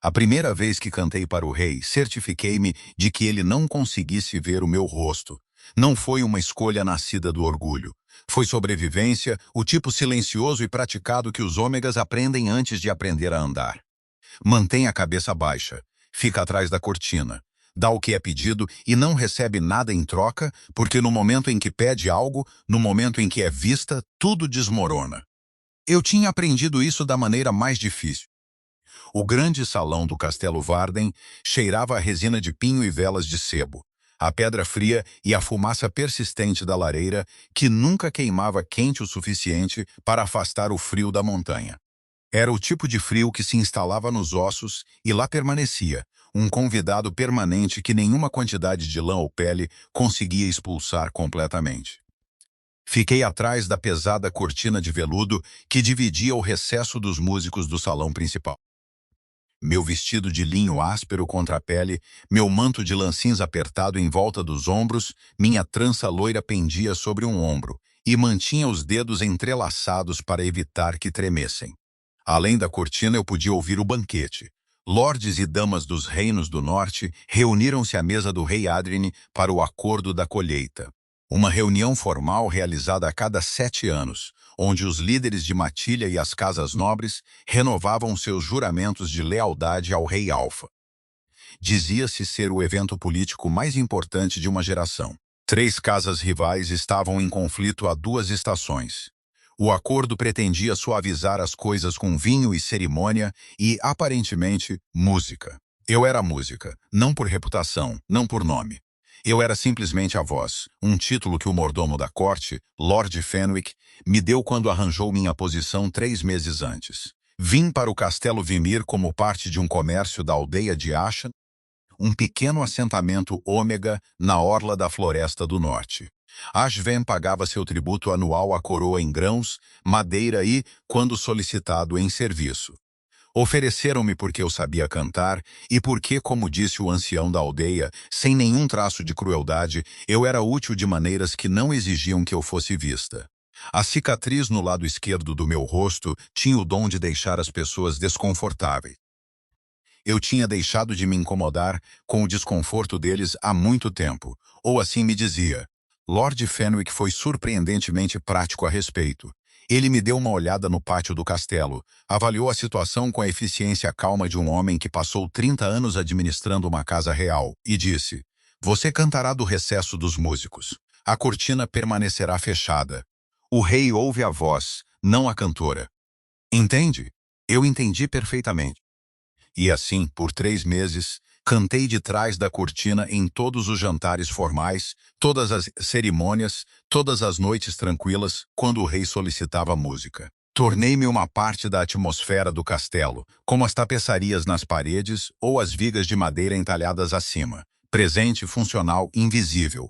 A primeira vez que cantei para o rei, certifiquei-me de que ele não conseguisse ver o meu rosto. Não foi uma escolha nascida do orgulho. Foi sobrevivência, o tipo silencioso e praticado que os ômegas aprendem antes de aprender a andar. Mantém a cabeça baixa, fica atrás da cortina, dá o que é pedido e não recebe nada em troca, porque no momento em que pede algo, no momento em que é vista, tudo desmorona. Eu tinha aprendido isso da maneira mais difícil. O grande salão do Castelo Varden cheirava a resina de pinho e velas de sebo, a pedra fria e a fumaça persistente da lareira que nunca queimava quente o suficiente para afastar o frio da montanha. Era o tipo de frio que se instalava nos ossos e lá permanecia, um convidado permanente que nenhuma quantidade de lã ou pele conseguia expulsar completamente. Fiquei atrás da pesada cortina de veludo que dividia o recesso dos músicos do salão principal. Meu vestido de linho áspero contra a pele, meu manto de lã cinza apertado em volta dos ombros, minha trança loira pendia sobre um ombro e mantinha os dedos entrelaçados para evitar que tremessem. Além da cortina, eu podia ouvir o banquete. Lordes e damas dos reinos do norte reuniram-se à mesa do rei Adrine para o acordo da colheita. Uma reunião formal realizada a cada 7 anos, onde os líderes de Matilha e as casas nobres renovavam seus juramentos de lealdade ao rei Alfa. Dizia-se ser o evento político mais importante de uma geração. 3 casas rivais estavam em conflito há 2 estações. O acordo pretendia suavizar as coisas com vinho e cerimônia e, aparentemente, música. Eu era música, não por reputação, não por nome. Eu era simplesmente a voz, um título que o mordomo da corte, Lord Fenwick, me deu quando arranjou minha posição 3 meses antes. Vim para o Castelo Vimir como parte de um comércio da aldeia de Ashen, um pequeno assentamento ômega na orla da Floresta do Norte. Ashven pagava seu tributo anual à coroa em grãos, madeira e, quando solicitado, em serviço. Ofereceram-me porque eu sabia cantar e porque, como disse o ancião da aldeia, sem nenhum traço de crueldade, eu era útil de maneiras que não exigiam que eu fosse vista. A cicatriz no lado esquerdo do meu rosto tinha o dom de deixar as pessoas desconfortáveis. Eu tinha deixado de me incomodar com o desconforto deles há muito tempo, ou assim me dizia. Lord Fenwick foi surpreendentemente prático a respeito. Ele me deu uma olhada no pátio do castelo, avaliou a situação com a eficiência calma de um homem que passou 30 anos administrando uma casa real, e disse, você cantará do recesso dos músicos. A cortina permanecerá fechada. O rei ouve a voz, não a cantora. Entende? Eu entendi perfeitamente. E assim, por 3 meses, cantei de trás da cortina em todos os jantares formais, todas as cerimônias, todas as noites tranquilas, quando o rei solicitava música. Tornei-me uma parte da atmosfera do castelo, como as tapeçarias nas paredes ou as vigas de madeira entalhadas acima, presente, funcional, invisível.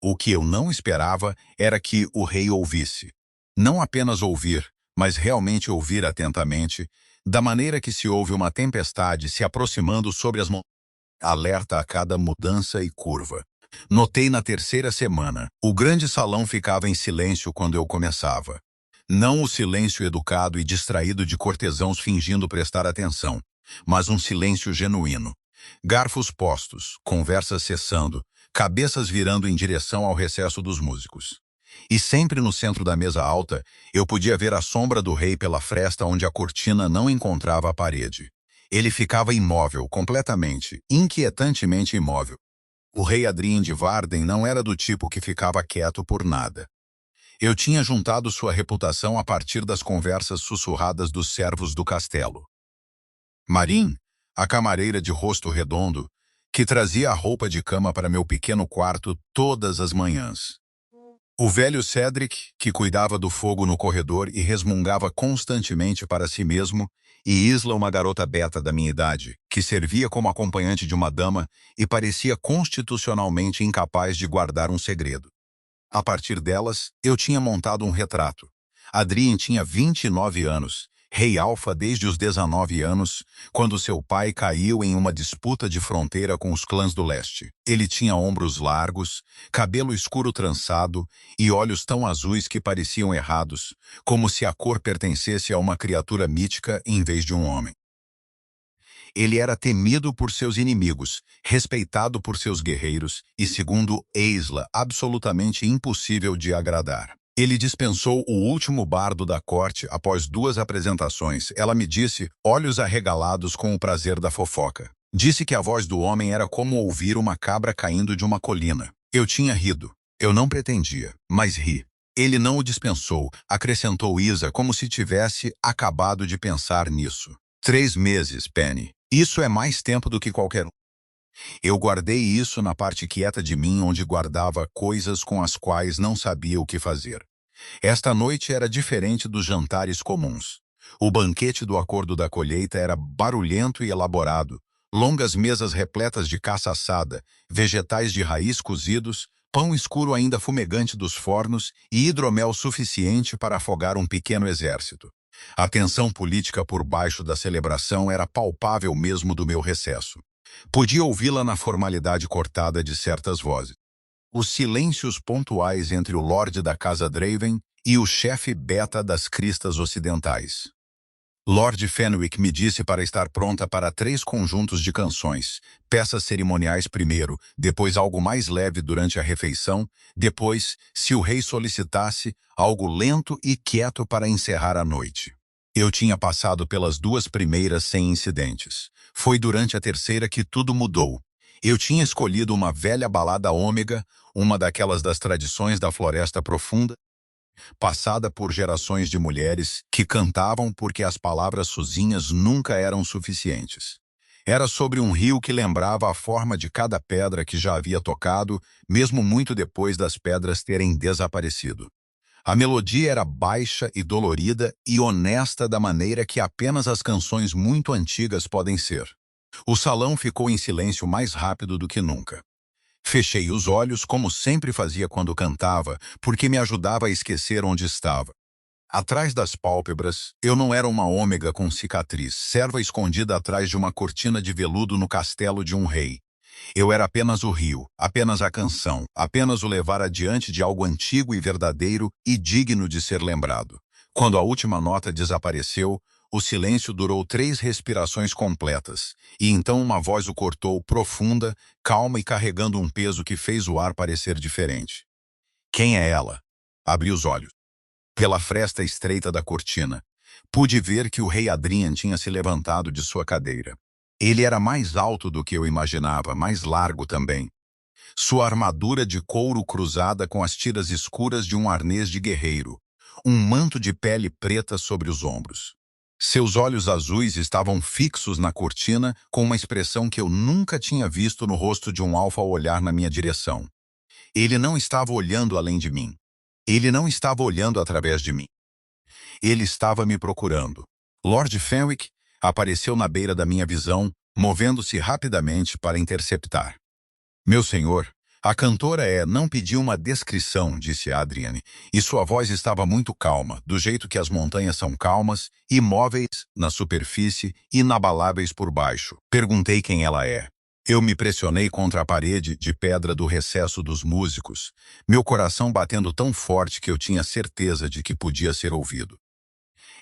O que eu não esperava era que o rei ouvisse. Não apenas ouvir, mas realmente ouvir atentamente, da maneira que se ouve uma tempestade se aproximando sobre as montanhas, alerta a cada mudança e curva. Notei na 3ª semana, o grande salão ficava em silêncio quando eu começava. Não o silêncio educado e distraído de cortesãos fingindo prestar atenção, mas um silêncio genuíno. Garfos postos, conversas cessando, cabeças virando em direção ao recesso dos músicos. E sempre no centro da mesa alta, eu podia ver a sombra do rei pela fresta onde a cortina não encontrava a parede. Ele ficava imóvel, completamente, inquietantemente imóvel. O rei Adrien de Varden não era do tipo que ficava quieto por nada. Eu tinha juntado sua reputação a partir das conversas sussurradas dos servos do castelo. Marin, a camareira de rosto redondo, que trazia a roupa de cama para meu pequeno quarto todas as manhãs. O velho Cedric, que cuidava do fogo no corredor e resmungava constantemente para si mesmo, e Isla, uma garota beta da minha idade, que servia como acompanhante de uma dama e parecia constitucionalmente incapaz de guardar um segredo. A partir delas, eu tinha montado um retrato. Adrien tinha 29 anos, rei Alfa desde os 19 anos, quando seu pai caiu em uma disputa de fronteira com os clãs do leste. Ele tinha ombros largos, cabelo escuro trançado e olhos tão azuis que pareciam errados, como se a cor pertencesse a uma criatura mítica em vez de um homem. Ele era temido por seus inimigos, respeitado por seus guerreiros e, segundo Eisla, absolutamente impossível de agradar. Ele dispensou o último bardo da corte após 2 apresentações. Ela me disse, olhos arregalados com o prazer da fofoca. Disse que a voz do homem era como ouvir uma cabra caindo de uma colina. Eu tinha rido. Eu não pretendia, mas ri. Ele não o dispensou, acrescentou Isa como se tivesse acabado de pensar nisso. 3 meses, Penny. Isso é mais tempo do que qualquer um. Eu guardei isso na parte quieta de mim onde guardava coisas com as quais não sabia o que fazer. Esta noite era diferente dos jantares comuns. O banquete do acordo da colheita era barulhento e elaborado, longas mesas repletas de caça assada, vegetais de raiz cozidos, pão escuro ainda fumegante dos fornos e hidromel suficiente para afogar um pequeno exército. A tensão política por baixo da celebração era palpável mesmo do meu recesso. Podia ouvi-la na formalidade cortada de certas vozes. Os silêncios pontuais entre o Lorde da Casa Draven e o chefe beta das Cristas Ocidentais. Lord Fenwick me disse para estar pronta para 3 conjuntos de canções, peças cerimoniais primeiro, depois algo mais leve durante a refeição, depois, se o rei solicitasse, algo lento e quieto para encerrar a noite. Eu tinha passado pelas 2 primeiras sem incidentes. Foi durante a terceira que tudo mudou. Eu tinha escolhido uma velha balada ômega, uma daquelas das tradições da Floresta Profunda, passada por gerações de mulheres que cantavam porque as palavras sozinhas nunca eram suficientes. Era sobre um rio que lembrava a forma de cada pedra que já havia tocado, mesmo muito depois das pedras terem desaparecido. A melodia era baixa e dolorida e honesta da maneira que apenas as canções muito antigas podem ser. O salão ficou em silêncio mais rápido do que nunca. Fechei os olhos, como sempre fazia quando cantava, porque me ajudava a esquecer onde estava. Atrás das pálpebras, eu não era uma ômega com cicatriz, serva escondida atrás de uma cortina de veludo no castelo de um rei. Eu era apenas o rio, apenas a canção, apenas o levar adiante de algo antigo e verdadeiro e digno de ser lembrado. Quando a última nota desapareceu, o silêncio durou 3 respirações completas, e então uma voz o cortou, profunda, calma e carregando um peso que fez o ar parecer diferente. Quem é ela? Abri os olhos. Pela fresta estreita da cortina, pude ver que o rei Adrian tinha se levantado de sua cadeira. Ele era mais alto do que eu imaginava, mais largo também. Sua armadura de couro cruzada com as tiras escuras de um arnês de guerreiro, um manto de pele preta sobre os ombros. Seus olhos azuis estavam fixos na cortina com uma expressão que eu nunca tinha visto no rosto de um alfa ao olhar na minha direção. Ele não estava olhando além de mim. Ele não estava olhando através de mim. Ele estava me procurando. Lord Fenwick apareceu na beira da minha visão, movendo-se rapidamente para interceptar. Meu senhor, a cantora não pediu uma descrição, disse Adriane, e sua voz estava muito calma, do jeito que as montanhas são calmas, imóveis na superfície, inabaláveis por baixo. Perguntei quem ela é. Eu me pressionei contra a parede de pedra do recesso dos músicos, meu coração batendo tão forte que eu tinha certeza de que podia ser ouvido.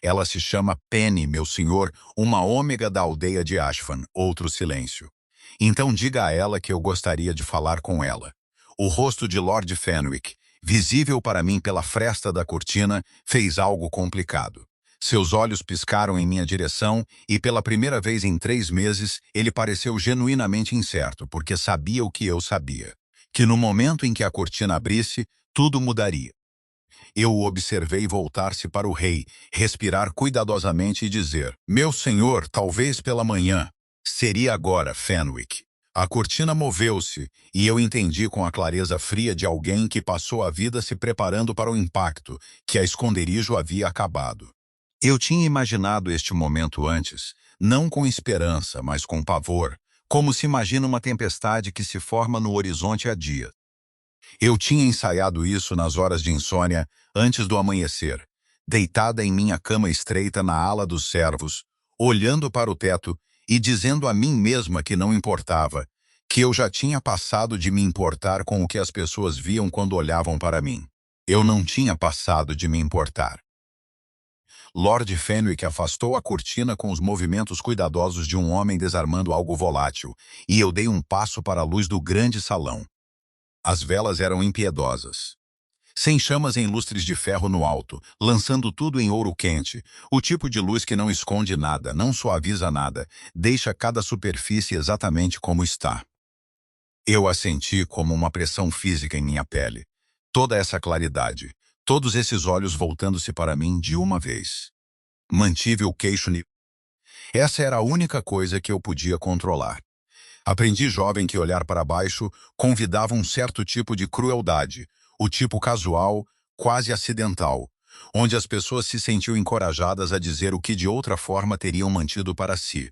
Ela se chama Penny, meu senhor, uma ômega da aldeia de Ashfan. Outro silêncio. Então diga a ela que eu gostaria de falar com ela. O rosto de Lord Fenwick, visível para mim pela fresta da cortina, fez algo complicado. Seus olhos piscaram em minha direção e, pela primeira vez em 3 meses, ele pareceu genuinamente incerto, porque sabia o que eu sabia. Que no momento em que a cortina abrisse, tudo mudaria. Eu o observei voltar-se para o rei, respirar cuidadosamente e dizer, meu senhor, talvez pela manhã. Seria agora, Fenwick. A cortina moveu-se, e eu entendi com a clareza fria de alguém que passou a vida se preparando para o impacto, que a esconderijo havia acabado. Eu tinha imaginado este momento antes, não com esperança, mas com pavor, como se imagina uma tempestade que se forma no horizonte há dias. Eu tinha ensaiado isso nas horas de insônia, antes do amanhecer, deitada em minha cama estreita na ala dos servos, olhando para o teto e dizendo a mim mesma que não importava, que eu já tinha passado de me importar com o que as pessoas viam quando olhavam para mim. Eu não tinha passado de me importar. Lord Fenwick afastou a cortina com os movimentos cuidadosos de um homem desarmando algo volátil, e eu dei um passo para a luz do grande salão. As velas eram impiedosas. Sem chamas em lustres de ferro no alto, lançando tudo em ouro quente, o tipo de luz que não esconde nada, não suaviza nada, deixa cada superfície exatamente como está. Eu a senti como uma pressão física em minha pele. Toda essa claridade, todos esses olhos voltando-se para mim de uma vez. Mantive o queixo nível. Essa era a única coisa que eu podia controlar. Aprendi jovem que olhar para baixo convidava um certo tipo de crueldade, o tipo casual, quase acidental, onde as pessoas se sentiam encorajadas a dizer o que de outra forma teriam mantido para si.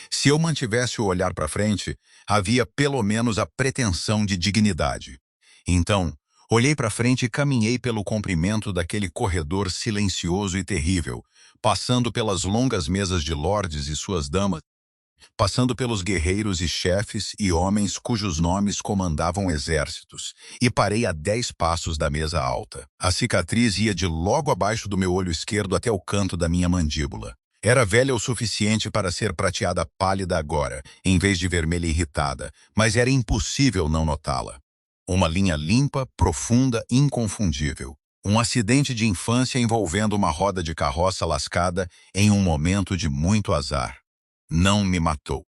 Se eu mantivesse o olhar para frente, havia pelo menos a pretensão de dignidade. Então, olhei para frente e caminhei pelo comprimento daquele corredor silencioso e terrível, passando pelas longas mesas de lordes e suas damas, passando pelos guerreiros e chefes e homens cujos nomes comandavam exércitos, e parei a 10 passos da mesa alta. A cicatriz ia de logo abaixo do meu olho esquerdo até o canto da minha mandíbula. Era velha o suficiente para ser prateada pálida agora, em vez de vermelha irritada, mas era impossível não notá-la. Uma linha limpa, profunda, inconfundível. Um acidente de infância envolvendo uma roda de carroça lascada em um momento de muito azar. Não me matou.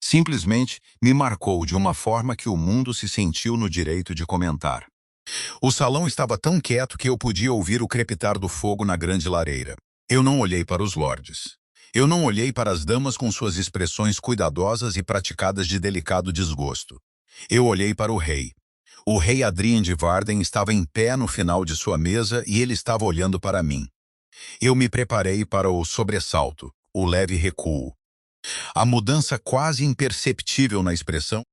Simplesmente me marcou de uma forma que o mundo se sentiu no direito de comentar. O salão estava tão quieto que eu podia ouvir o crepitar do fogo na grande lareira. Eu não olhei para os lordes. Eu não olhei para as damas com suas expressões cuidadosas e praticadas de delicado desgosto. Eu olhei para o rei. O rei Adrien de Varden estava em pé no final de sua mesa e ele estava olhando para mim. Eu me preparei para o sobressalto, o leve recuo. A mudança quase imperceptível na expressão,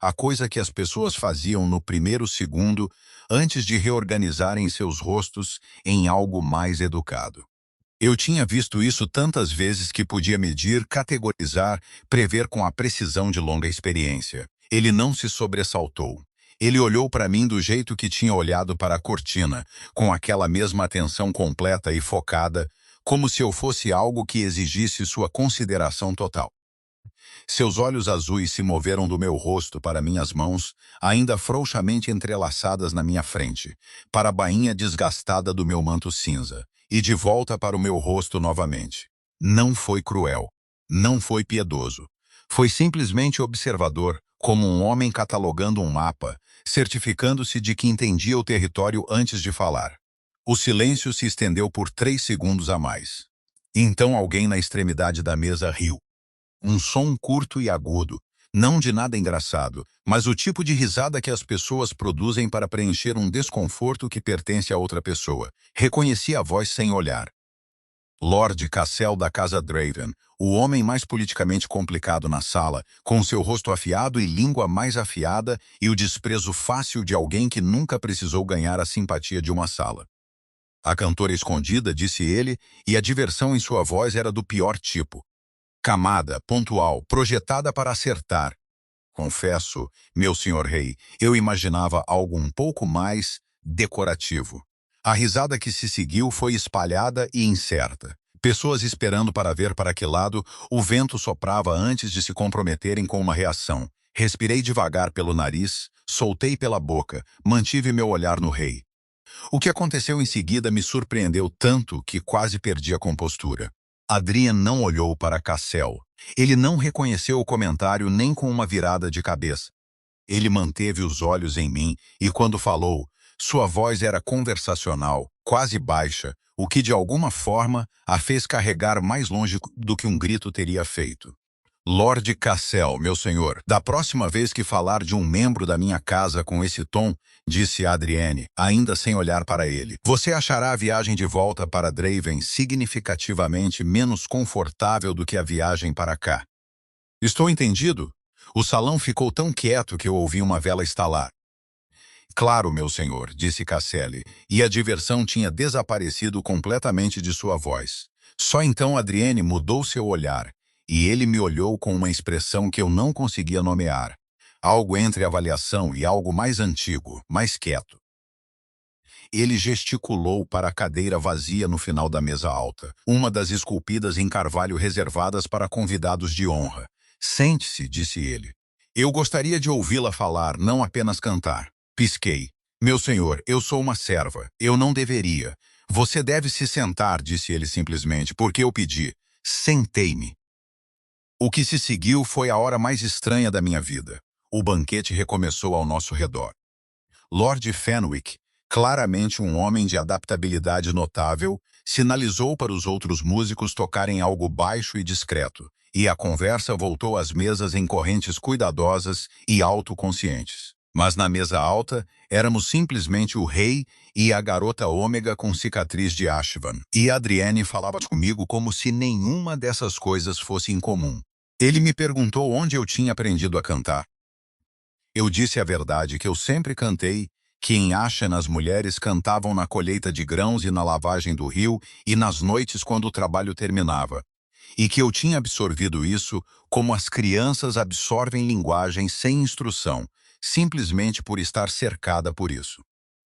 a coisa que as pessoas faziam no primeiro segundo antes de reorganizarem seus rostos em algo mais educado. Eu tinha visto isso tantas vezes que podia medir, categorizar, prever com a precisão de longa experiência. Ele não se sobressaltou. Ele olhou para mim do jeito que tinha olhado para a cortina, com aquela mesma atenção completa e focada, como se eu fosse algo que exigisse sua consideração total. Seus olhos azuis se moveram do meu rosto para minhas mãos, ainda frouxamente entrelaçadas na minha frente, para a bainha desgastada do meu manto cinza, e de volta para o meu rosto novamente. Não foi cruel. Não foi piedoso. Foi simplesmente observador, como um homem catalogando um mapa, certificando-se de que entendia o território antes de falar. O silêncio se estendeu por 3 segundos a mais. Então alguém na extremidade da mesa riu. Um som curto e agudo, não de nada engraçado, mas o tipo de risada que as pessoas produzem para preencher um desconforto que pertence a outra pessoa. Reconheci a voz sem olhar. Lord Cassel da Casa Draven, o homem mais politicamente complicado na sala, com seu rosto afiado e língua mais afiada e o desprezo fácil de alguém que nunca precisou ganhar a simpatia de uma sala. A cantora escondida, disse ele, e a diversão em sua voz era do pior tipo. Camada, pontual, projetada para acertar. Confesso, meu senhor rei, eu imaginava algo um pouco mais decorativo. A risada que se seguiu foi espalhada e incerta. Pessoas esperando para ver para que lado o vento soprava antes de se comprometerem com uma reação. Respirei devagar pelo nariz, soltei pela boca, mantive meu olhar no rei. O que aconteceu em seguida me surpreendeu tanto que quase perdi a compostura. Adrien não olhou para Cassel. Ele não reconheceu o comentário nem com uma virada de cabeça. Ele manteve os olhos em mim e, quando falou, sua voz era conversacional, quase baixa, o que de alguma forma a fez carregar mais longe do que um grito teria feito. Lord Cassel, meu senhor, da próxima vez que falar de um membro da minha casa com esse tom, disse Adrienne, ainda sem olhar para ele, você achará a viagem de volta para Draven significativamente menos confortável do que a viagem para cá. Estou entendido? O salão ficou tão quieto que eu ouvi uma vela estalar. Claro, meu senhor, disse Cassel, e a diversão tinha desaparecido completamente de sua voz. Só então Adrienne mudou seu olhar, e ele me olhou com uma expressão que eu não conseguia nomear. Algo entre avaliação e algo mais antigo, mais quieto. Ele gesticulou para a cadeira vazia no final da mesa alta, uma das esculpidas em carvalho reservadas para convidados de honra. Sente-se, disse ele. Eu gostaria de ouvi-la falar, não apenas cantar. Pisquei. Meu senhor, eu sou uma serva. Eu não deveria. Você deve se sentar, disse ele simplesmente, porque eu pedi. Sentei-me. O que se seguiu foi a hora mais estranha da minha vida. O banquete recomeçou ao nosso redor. Lord Fenwick, claramente um homem de adaptabilidade notável, sinalizou para os outros músicos tocarem algo baixo e discreto, e a conversa voltou às mesas em correntes cuidadosas e autoconscientes. Mas na mesa alta, éramos simplesmente o rei e a garota ômega com cicatriz de Ashvan. E Adrienne falava comigo como se nenhuma dessas coisas fosse incomum. Ele me perguntou onde eu tinha aprendido a cantar. Eu disse a verdade que eu sempre cantei, que em Ashen as mulheres cantavam na colheita de grãos e na lavagem do rio e nas noites quando o trabalho terminava, e que eu tinha absorvido isso como as crianças absorvem linguagem sem instrução, simplesmente por estar cercada por isso.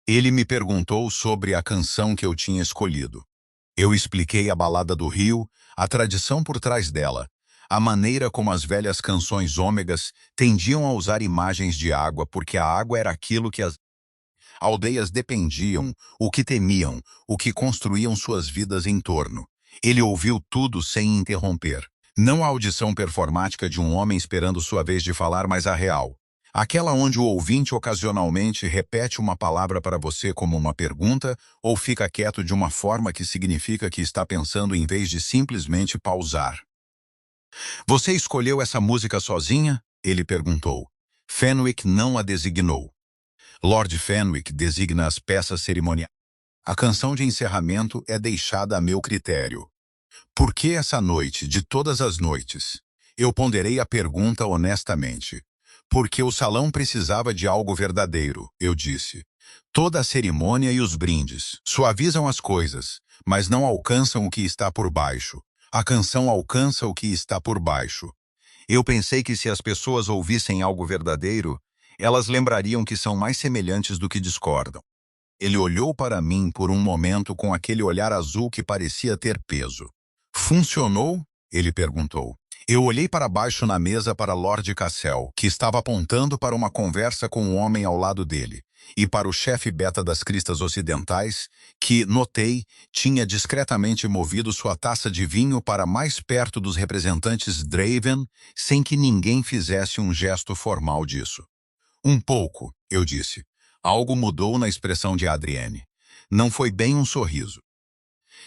Ele me perguntou sobre a canção que eu tinha escolhido. Eu expliquei a balada do rio, a tradição por trás dela, a maneira como as velhas canções ômegas tendiam a usar imagens de água porque a água era aquilo que as aldeias dependiam, o que temiam, o que construíam suas vidas em torno. Ele ouviu tudo sem interromper. Não a audição performática de um homem esperando sua vez de falar, mas a real. Aquela onde o ouvinte ocasionalmente repete uma palavra para você como uma pergunta ou fica quieto de uma forma que significa que está pensando em vez de simplesmente pausar. Você escolheu essa música sozinha? Ele perguntou. Fenwick não a designou. Lord Fenwick designa as peças cerimoniais. A canção de encerramento é deixada a meu critério. Por que essa noite, de todas as noites? Eu ponderei a pergunta honestamente. Porque o salão precisava de algo verdadeiro, eu disse. Toda a cerimônia e os brindes suavizam as coisas, mas não alcançam o que está por baixo. A canção alcança o que está por baixo. Eu pensei que se as pessoas ouvissem algo verdadeiro, elas lembrariam que são mais semelhantes do que discordam. Ele olhou para mim por um momento com aquele olhar azul que parecia ter peso. Funcionou? Ele perguntou. Eu olhei para baixo na mesa para Lord Cassel, que estava apontando para uma conversa com um homem ao lado dele, e para o chefe beta das cristas ocidentais, que, notei, tinha discretamente movido sua taça de vinho para mais perto dos representantes Draven, sem que ninguém fizesse um gesto formal disso. Um pouco, eu disse. Algo mudou na expressão de Adrienne. Não foi bem um sorriso.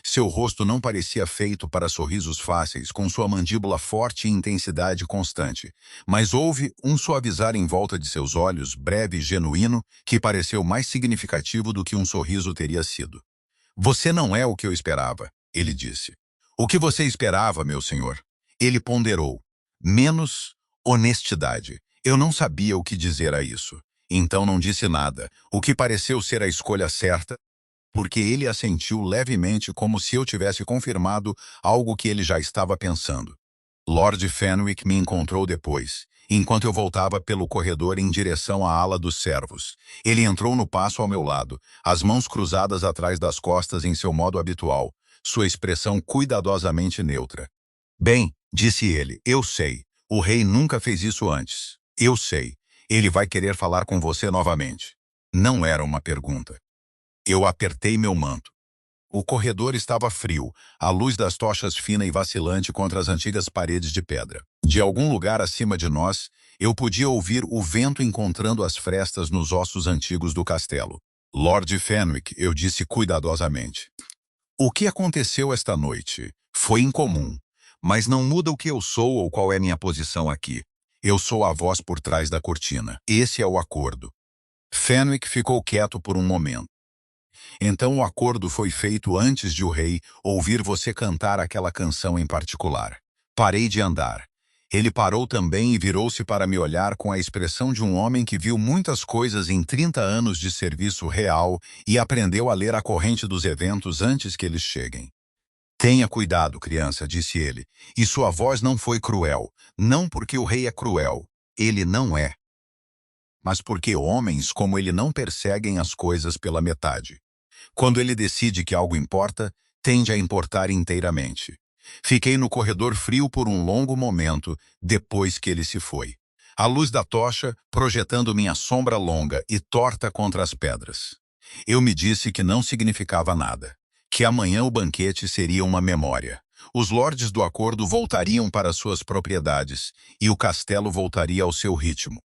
Seu rosto não parecia feito para sorrisos fáceis, com sua mandíbula forte e intensidade constante, mas houve um suavizar em volta de seus olhos, breve e genuíno, que pareceu mais significativo do que um sorriso teria sido. Você não é o que eu esperava, ele disse. O que você esperava, meu senhor? Ele ponderou. Menos honestidade. Eu não sabia o que dizer a isso. Então não disse nada, o que pareceu ser a escolha certa, porque ele assentiu levemente como se eu tivesse confirmado algo que ele já estava pensando. Lord Fenwick me encontrou depois, enquanto eu voltava pelo corredor em direção à ala dos servos. Ele entrou no passo ao meu lado, as mãos cruzadas atrás das costas em seu modo habitual, sua expressão cuidadosamente neutra. Bem, disse ele, eu sei. O rei nunca fez isso antes. Eu sei. Ele vai querer falar com você novamente. Não era uma pergunta. Eu apertei meu manto. O corredor estava frio, a luz das tochas fina e vacilante contra as antigas paredes de pedra. De algum lugar acima de nós, eu podia ouvir o vento encontrando as frestas nos ossos antigos do castelo. Lord Fenwick, eu disse cuidadosamente. O que aconteceu esta noite foi incomum, mas não muda o que eu sou ou qual é minha posição aqui. Eu sou a voz por trás da cortina. Esse é o acordo. Fenwick ficou quieto por um momento. Então o acordo foi feito antes de o rei ouvir você cantar aquela canção em particular. Parei de andar. Ele parou também e virou-se para me olhar com a expressão de um homem que viu muitas coisas em 30 anos de serviço real e aprendeu a ler a corrente dos eventos antes que eles cheguem. Tenha cuidado, criança, disse ele, e sua voz não foi cruel, não porque o rei é cruel, ele não é. Mas porque homens como ele não perseguem as coisas pela metade. Quando ele decide que algo importa, tende a importar inteiramente. Fiquei no corredor frio por um longo momento, depois que ele se foi. A luz da tocha projetando minha sombra longa e torta contra as pedras. Eu me disse que não significava nada, que amanhã o banquete seria uma memória. Os lordes do acordo voltariam para suas propriedades e o castelo voltaria ao seu ritmo.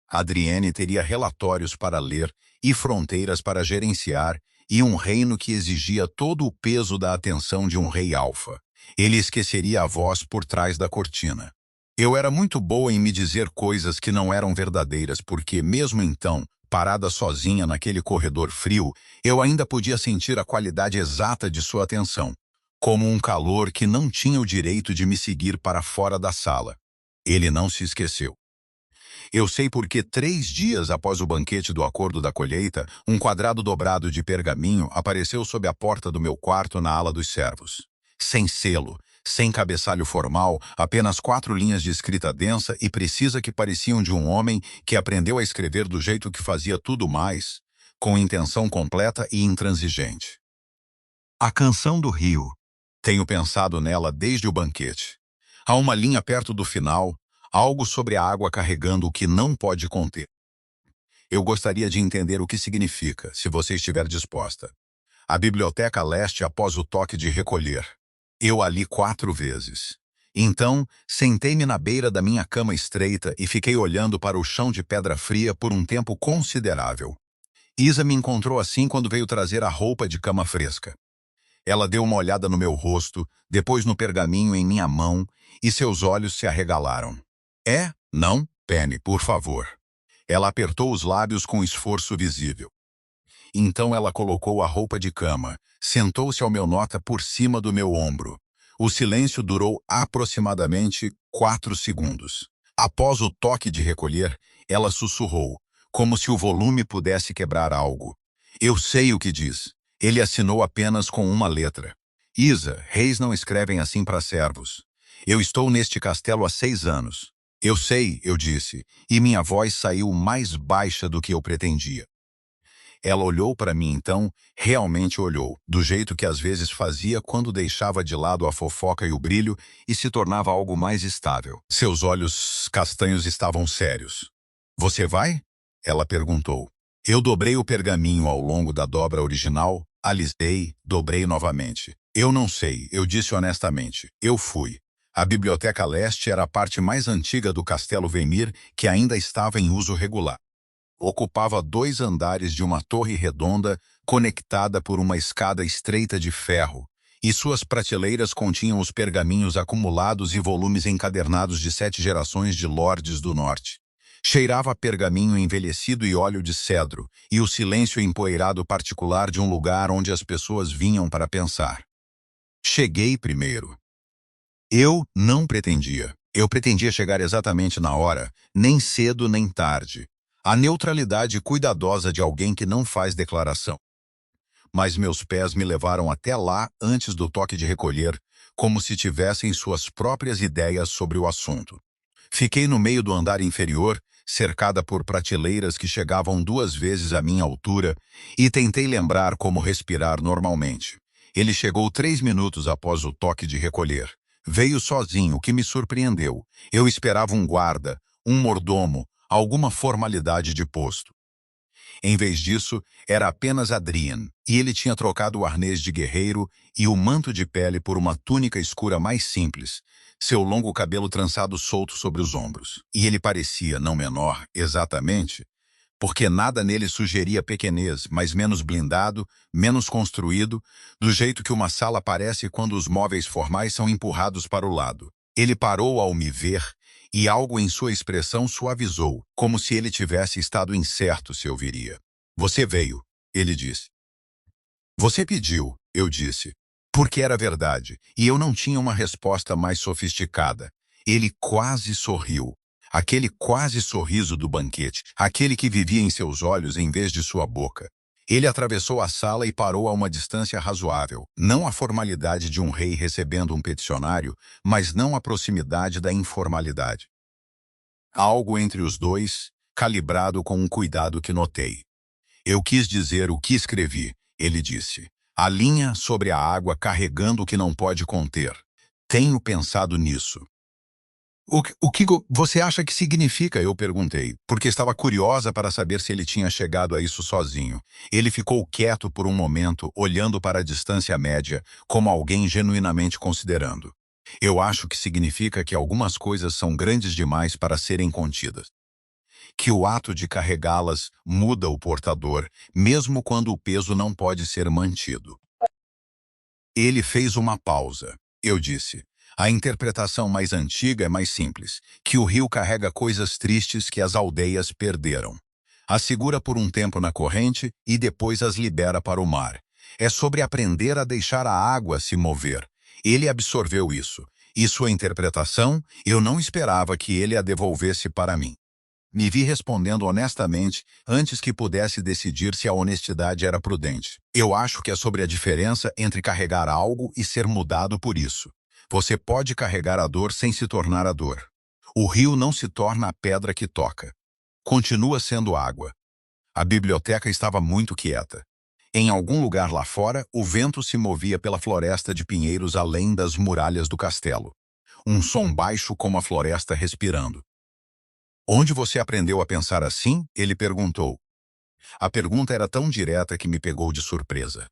Adrienne teria relatórios para ler e fronteiras para gerenciar e um reino que exigia todo o peso da atenção de um rei alfa. Ele esqueceria a voz por trás da cortina. Eu era muito boa em me dizer coisas que não eram verdadeiras porque, mesmo então, parada sozinha naquele corredor frio, eu ainda podia sentir a qualidade exata de sua atenção, como um calor que não tinha o direito de me seguir para fora da sala. Ele não se esqueceu. Eu sei porque 3 dias após o banquete do acordo da colheita, um quadrado dobrado de pergaminho apareceu sob a porta do meu quarto na ala dos servos. Sem selo, sem cabeçalho formal, apenas 4 linhas de escrita densa e precisa que pareciam de um homem que aprendeu a escrever do jeito que fazia tudo mais, com intenção completa e intransigente. A canção do rio. Tenho pensado nela desde o banquete. Há uma linha perto do final, algo sobre a água carregando o que não pode conter. Eu gostaria de entender o que significa, se você estiver disposta. A biblioteca leste após o toque de recolher. Eu a li 4 vezes. Então, sentei-me na beira da minha cama estreita e fiquei olhando para o chão de pedra fria por um tempo considerável. Isa me encontrou assim quando veio trazer a roupa de cama fresca. Ela deu uma olhada no meu rosto, depois no pergaminho em minha mão, e seus olhos se arregalaram. É? Não? Penny, por favor. Ela apertou os lábios com esforço visível. Então ela colocou a roupa de cama, sentou-se ao meu nota por cima do meu ombro. O silêncio durou aproximadamente 4 segundos. Após o toque de recolher, ela sussurrou, como se o volume pudesse quebrar algo. Eu sei o que diz. Ele assinou apenas com uma letra. Isa, reis não escrevem assim para servos. Eu estou neste castelo há 6 anos. Eu sei, eu disse, e minha voz saiu mais baixa do que eu pretendia. Ela olhou para mim então, realmente olhou, do jeito que às vezes fazia quando deixava de lado a fofoca e o brilho e se tornava algo mais estável. Seus olhos castanhos estavam sérios. Você vai? Ela perguntou. Eu dobrei o pergaminho ao longo da dobra original, alisei, dobrei novamente. Eu não sei, eu disse honestamente. Eu fui. A Biblioteca Leste era a parte mais antiga do Castelo Vermeer que ainda estava em uso regular. Ocupava 2 andares de uma torre redonda conectada por uma escada estreita de ferro, e suas prateleiras continham os pergaminhos acumulados e volumes encadernados de 7 gerações de lordes do norte. Cheirava a pergaminho envelhecido e óleo de cedro, e o silêncio empoeirado particular de um lugar onde as pessoas vinham para pensar. Cheguei primeiro. Eu não pretendia. Eu pretendia chegar exatamente na hora, nem cedo nem tarde. A neutralidade cuidadosa de alguém que não faz declaração. Mas meus pés me levaram até lá antes do toque de recolher, como se tivessem suas próprias ideias sobre o assunto. Fiquei no meio do andar inferior, cercada por prateleiras que chegavam 2 vezes a minha altura, e tentei lembrar como respirar normalmente. Ele chegou 3 minutos após o toque de recolher. Veio sozinho, o que me surpreendeu. Eu esperava um guarda, um mordomo, alguma formalidade de posto. Em vez disso, era apenas Adrian, e ele tinha trocado o arnês de guerreiro e o manto de pele por uma túnica escura mais simples, seu longo cabelo trançado solto sobre os ombros. E ele parecia, não menor, exatamente, porque nada nele sugeria pequenez, mas menos blindado, menos construído, do jeito que uma sala parece quando os móveis formais são empurrados para o lado. Ele parou ao me ver, e algo em sua expressão suavizou, como se ele tivesse estado incerto se eu viria. Você veio, ele disse. Você pediu, eu disse, porque era verdade, e eu não tinha uma resposta mais sofisticada. Ele quase sorriu. Aquele quase sorriso do banquete, aquele que vivia em seus olhos em vez de sua boca. Ele atravessou a sala e parou a uma distância razoável, não a formalidade de um rei recebendo um peticionário, mas não a proximidade da informalidade. Algo entre os dois, calibrado com um cuidado que notei. Eu quis dizer o que escrevi, ele disse. A linha sobre a água carregando o que não pode conter. Tenho pensado nisso. O que você acha que significa? Eu perguntei, porque estava curiosa para saber se ele tinha chegado a isso sozinho. Ele ficou quieto por um momento, olhando para a distância média, como alguém genuinamente considerando. Eu acho que significa que algumas coisas são grandes demais para serem contidas. Que o ato de carregá-las muda o portador, mesmo quando o peso não pode ser mantido. Ele fez uma pausa. Eu disse. A interpretação mais antiga é mais simples, que o rio carrega coisas tristes que as aldeias perderam. As segura por um tempo na corrente e depois as libera para o mar. É sobre aprender a deixar a água se mover. Ele absorveu isso. E sua interpretação, eu não esperava que ele a devolvesse para mim. Me vi respondendo honestamente antes que pudesse decidir se a honestidade era prudente. Eu acho que é sobre a diferença entre carregar algo e ser mudado por isso. Você pode carregar a dor sem se tornar a dor. O rio não se torna a pedra que toca. Continua sendo água. A biblioteca estava muito quieta. Em algum lugar lá fora, o vento se movia pela floresta de pinheiros além das muralhas do castelo. Um som baixo como a floresta respirando. Onde você aprendeu a pensar assim? Ele perguntou. A pergunta era tão direta que me pegou de surpresa.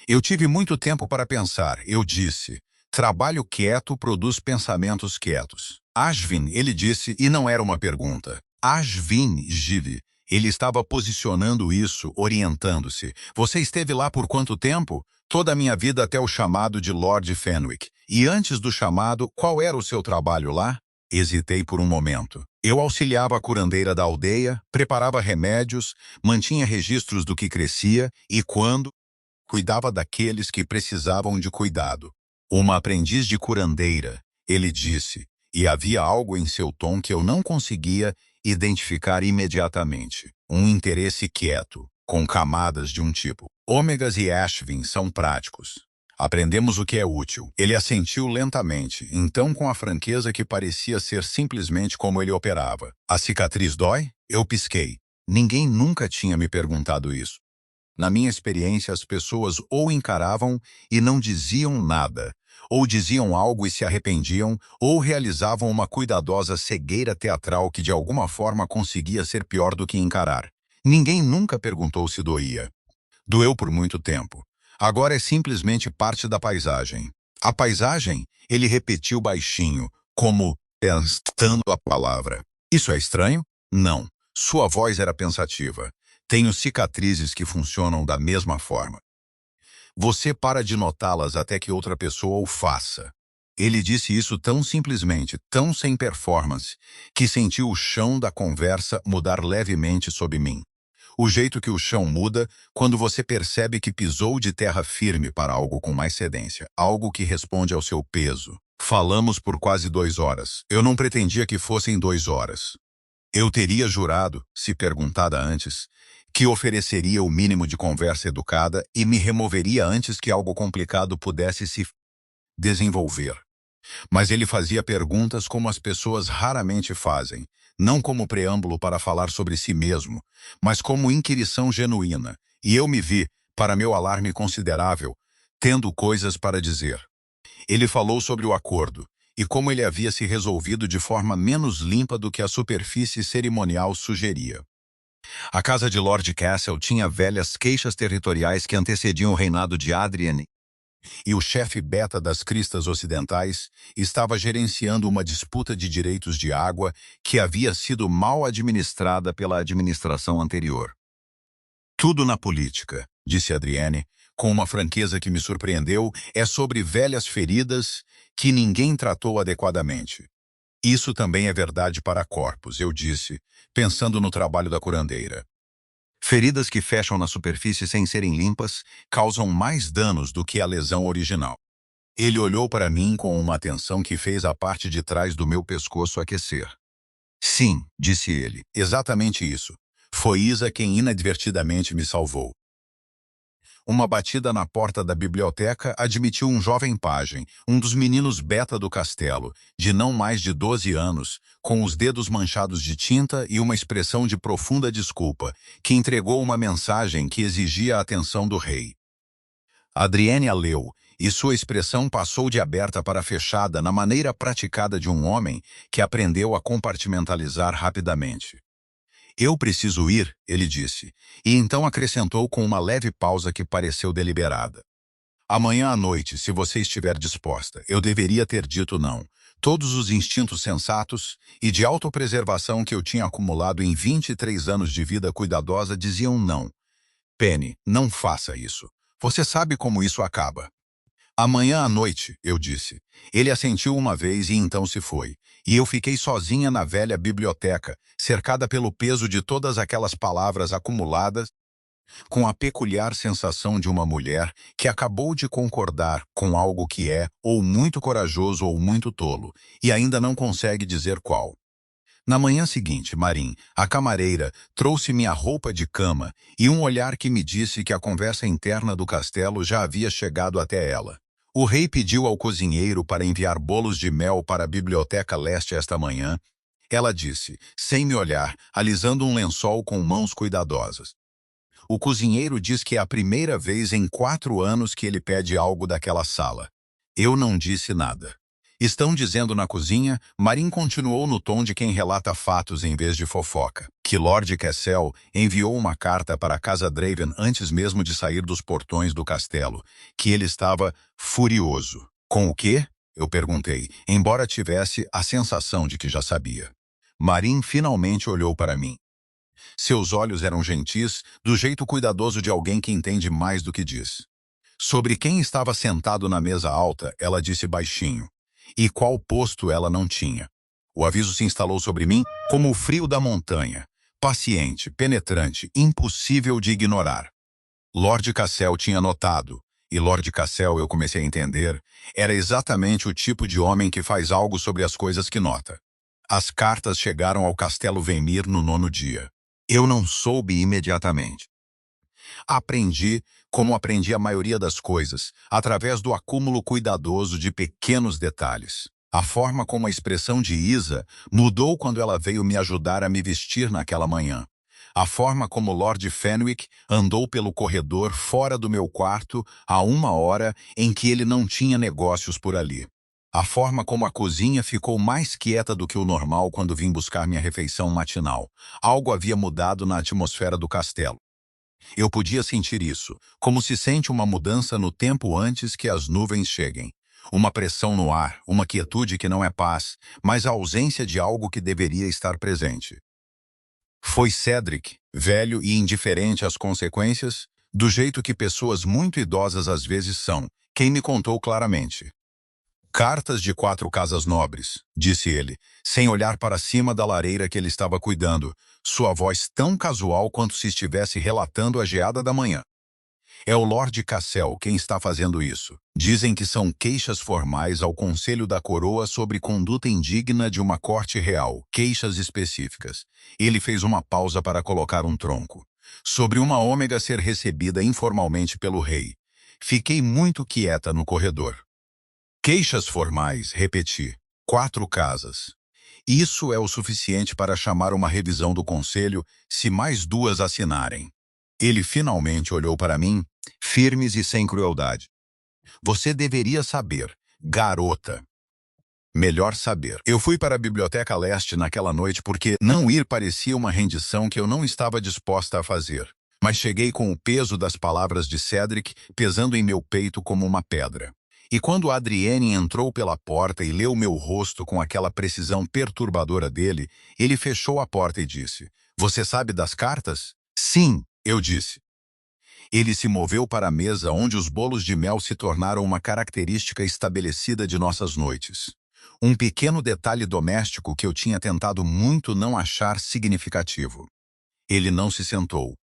Eu tive muito tempo para pensar, eu disse. Trabalho quieto produz pensamentos quietos. Ashvin, ele disse, e não era uma pergunta. Ashvin, Jive. Ele estava posicionando isso, orientando-se. Você esteve lá por quanto tempo? Toda a minha vida até o chamado de Lord Fenwick. E antes do chamado, qual era o seu trabalho lá? Hesitei por um momento. Eu auxiliava a curandeira da aldeia, preparava remédios, mantinha registros do que crescia e, quando, cuidava daqueles que precisavam de cuidado. Uma aprendiz de curandeira, ele disse, e havia algo em seu tom que eu não conseguia identificar imediatamente. Um interesse quieto, com camadas de um tipo. Ômegas e Ashvin são práticos. Aprendemos o que é útil. Ele assentiu lentamente, então com a franqueza que parecia ser simplesmente como ele operava. A cicatriz dói? Eu pisquei. Ninguém nunca tinha me perguntado isso. Na minha experiência, as pessoas ou encaravam e não diziam nada, ou diziam algo e se arrependiam, ou realizavam uma cuidadosa cegueira teatral que de alguma forma conseguia ser pior do que encarar. Ninguém nunca perguntou se doía. Doeu por muito tempo. Agora é simplesmente parte da paisagem. A paisagem? Ele repetiu baixinho, como pensando a palavra. Isso é estranho? Não. Sua voz era pensativa. Tenho cicatrizes que funcionam da mesma forma. Você para de notá-las até que outra pessoa o faça. Ele disse isso tão simplesmente, tão sem performance, que senti o chão da conversa mudar levemente sob mim. O jeito que o chão muda quando você percebe que pisou de terra firme para algo com mais cedência, algo que responde ao seu peso. Falamos por quase 2 horas. Eu não pretendia que fossem 2 horas. Eu teria jurado, se perguntada antes, que ofereceria o mínimo de conversa educada e me removeria antes que algo complicado pudesse se desenvolver. Mas ele fazia perguntas como as pessoas raramente fazem, não como preâmbulo para falar sobre si mesmo, mas como inquirição genuína, e eu me vi, para meu alarme considerável, tendo coisas para dizer. Ele falou sobre o acordo, e como ele havia se resolvido de forma menos limpa do que a superfície cerimonial sugeria. A casa de Lord Castle tinha velhas queixas territoriais que antecediam o reinado de Adrian, e o chefe beta das cristas ocidentais estava gerenciando uma disputa de direitos de água que havia sido mal administrada pela administração anterior. Tudo na política, disse Adrienne, com uma franqueza que me surpreendeu, é sobre velhas feridas que ninguém tratou adequadamente. Isso também é verdade para corpos, eu disse, pensando no trabalho da curandeira. Feridas que fecham na superfície sem serem limpas causam mais danos do que a lesão original. Ele olhou para mim com uma atenção que fez a parte de trás do meu pescoço aquecer. Sim, disse ele, exatamente isso. Foi Isa quem inadvertidamente me salvou. Uma batida na porta da biblioteca admitiu um jovem pajem, um dos meninos beta do castelo, de não mais de 12 anos, com os dedos manchados de tinta e uma expressão de profunda desculpa, que entregou uma mensagem que exigia a atenção do rei. Adrienne a leu, e sua expressão passou de aberta para fechada na maneira praticada de um homem que aprendeu a compartimentalizar rapidamente. Eu preciso ir, ele disse, e então acrescentou com uma leve pausa que pareceu deliberada. Amanhã à noite, se você estiver disposta, eu deveria ter dito não. Todos os instintos sensatos e de autopreservação que eu tinha acumulado em 23 anos de vida cuidadosa diziam não. Penny, não faça isso. Você sabe como isso acaba. Amanhã à noite, eu disse. Ele assentiu uma vez e então se foi. E eu fiquei sozinha na velha biblioteca, cercada pelo peso de todas aquelas palavras acumuladas, com a peculiar sensação de uma mulher que acabou de concordar com algo que é ou muito corajoso ou muito tolo, e ainda não consegue dizer qual. Na manhã seguinte, Marim, a camareira, trouxe minha roupa de cama e um olhar que me disse que a conversa interna do castelo já havia chegado até ela. O rei pediu ao cozinheiro para enviar bolos de mel para a Biblioteca Leste esta manhã. Ela disse, sem me olhar, alisando um lençol com mãos cuidadosas. O cozinheiro diz que é a primeira vez em 4 anos que ele pede algo daquela sala. Eu não disse nada. Estão dizendo na cozinha, Marim continuou no tom de quem relata fatos em vez de fofoca, que Lord Cassel enviou uma carta para a Casa Draven antes mesmo de sair dos portões do castelo, que ele estava furioso. Com o quê? Eu perguntei, embora tivesse a sensação de que já sabia. Marim finalmente olhou para mim. Seus olhos eram gentis, do jeito cuidadoso de alguém que entende mais do que diz. Sobre quem estava sentado na mesa alta, ela disse baixinho. E qual posto ela não tinha. O aviso se instalou sobre mim como o frio da montanha. Paciente, penetrante, impossível de ignorar. Lord Cassel tinha notado, e Lord Cassel, eu comecei a entender, era exatamente o tipo de homem que faz algo sobre as coisas que nota. As cartas chegaram ao Castelo Venmir no 9º dia. Eu não soube imediatamente. Aprendi, como aprendi a maioria das coisas, através do acúmulo cuidadoso de pequenos detalhes. A forma como a expressão de Isa mudou quando ela veio me ajudar a me vestir naquela manhã. A forma como Lord Fenwick andou pelo corredor fora do meu quarto a 1 hora em que ele não tinha negócios por ali. A forma como a cozinha ficou mais quieta do que o normal quando vim buscar minha refeição matinal. Algo havia mudado na atmosfera do castelo. Eu podia sentir isso, como se sente uma mudança no tempo antes que as nuvens cheguem. Uma pressão no ar, uma quietude que não é paz, mas a ausência de algo que deveria estar presente. Foi Cedric, velho e indiferente às consequências, do jeito que pessoas muito idosas às vezes são, quem me contou claramente. Cartas de 4 casas nobres, disse ele, sem olhar para cima da lareira que ele estava cuidando, sua voz tão casual quanto se estivesse relatando a geada da manhã. É o Lord Cassel quem está fazendo isso. Dizem que são queixas formais ao Conselho da Coroa sobre conduta indigna de uma corte real, queixas específicas. Ele fez uma pausa para colocar um tronco. Sobre uma ômega ser recebida informalmente pelo rei. Fiquei muito quieta no corredor. Queixas formais, repeti. 4 casas. Isso é o suficiente para chamar uma revisão do conselho se mais 2 assinarem. Ele finalmente olhou para mim, firmes e sem crueldade. Você deveria saber, garota. Melhor saber. Eu fui para a Biblioteca Leste naquela noite porque não ir parecia uma rendição que eu não estava disposta a fazer. Mas cheguei com o peso das palavras de Cedric pesando em meu peito como uma pedra. E quando Adrienne entrou pela porta e leu meu rosto com aquela precisão perturbadora dele, ele fechou a porta e disse, "Você sabe das cartas?" "Sim", eu disse. Ele se moveu para a mesa onde os bolos de mel se tornaram uma característica estabelecida de nossas noites. Um pequeno detalhe doméstico que eu tinha tentado muito não achar significativo. Ele não se sentou.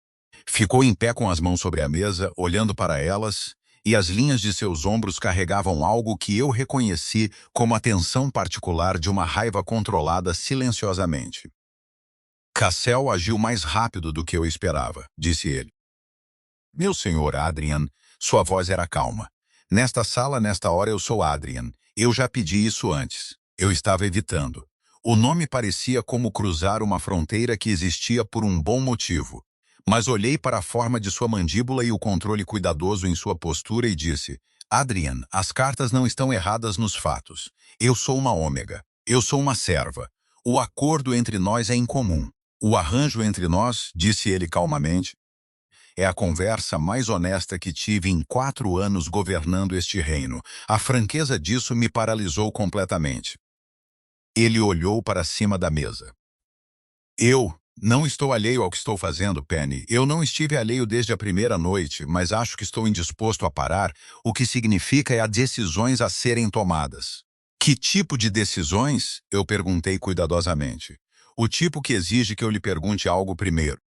Ficou em pé com as mãos sobre a mesa, olhando para elas, e as linhas de seus ombros carregavam algo que eu reconheci como a tensão particular de uma raiva controlada silenciosamente. Cassel agiu mais rápido do que eu esperava, disse ele. Meu senhor Adrian, sua voz era calma. Nesta sala, nesta hora, eu sou Adrian. Eu já pedi isso antes. Eu estava evitando. O nome parecia como cruzar uma fronteira que existia por um bom motivo. Mas olhei para a forma de sua mandíbula e o controle cuidadoso em sua postura e disse: Adrian, as cartas não estão erradas nos fatos. Eu sou uma ômega. Eu sou uma serva. O acordo entre nós é incomum. O arranjo entre nós, disse ele calmamente, é a conversa mais honesta que tive em 4 anos governando este reino. A franqueza disso me paralisou completamente. Ele olhou para cima da mesa. Eu não estou alheio ao que estou fazendo, Penny. Eu não estive alheio desde a primeira noite, mas acho que estou indisposto a parar, o que significa é há decisões a serem tomadas. Que tipo de decisões? Eu perguntei cuidadosamente. O tipo que exige que eu lhe pergunte algo primeiro.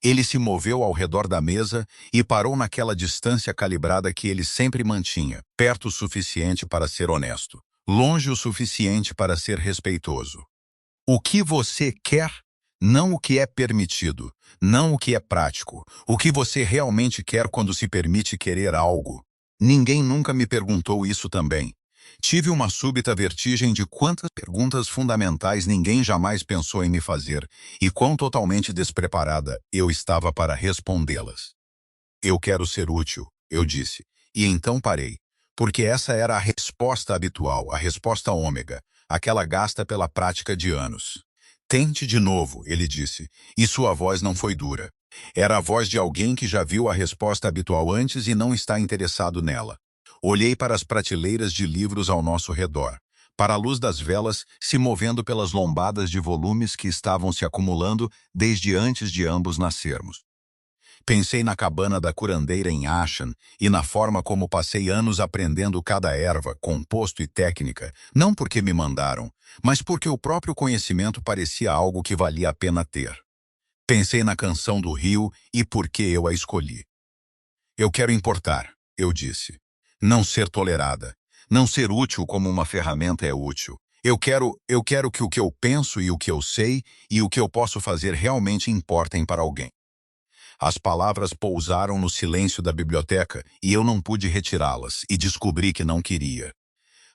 Ele se moveu ao redor da mesa e parou naquela distância calibrada que ele sempre mantinha, perto o suficiente para ser honesto, longe o suficiente para ser respeitoso. O que você quer, não o que é permitido, não o que é prático, o que você realmente quer quando se permite querer algo. Ninguém nunca me perguntou isso também. Tive uma súbita vertigem de quantas perguntas fundamentais ninguém jamais pensou em me fazer e quão totalmente despreparada eu estava para respondê-las. Eu quero ser útil, eu disse, e então parei, porque essa era a resposta habitual, a resposta ômega, aquela gasta pela prática de anos. Tente de novo, ele disse, e sua voz não foi dura. Era a voz de alguém que já viu a resposta habitual antes e não está interessado nela. Olhei para as prateleiras de livros ao nosso redor, para a luz das velas se movendo pelas lombadas de volumes que estavam se acumulando desde antes de ambos nascermos. Pensei na cabana da curandeira em Ashan e na forma como passei anos aprendendo cada erva, composto e técnica, não porque me mandaram, mas porque o próprio conhecimento parecia algo que valia a pena ter. Pensei na canção do rio e por que eu a escolhi. Eu quero importar, eu disse. Não ser tolerada. Não ser útil como uma ferramenta é útil. Eu quero que o que eu penso e o que eu sei e o que eu posso fazer realmente importem para alguém. As palavras pousaram no silêncio da biblioteca e eu não pude retirá-las e descobri que não queria.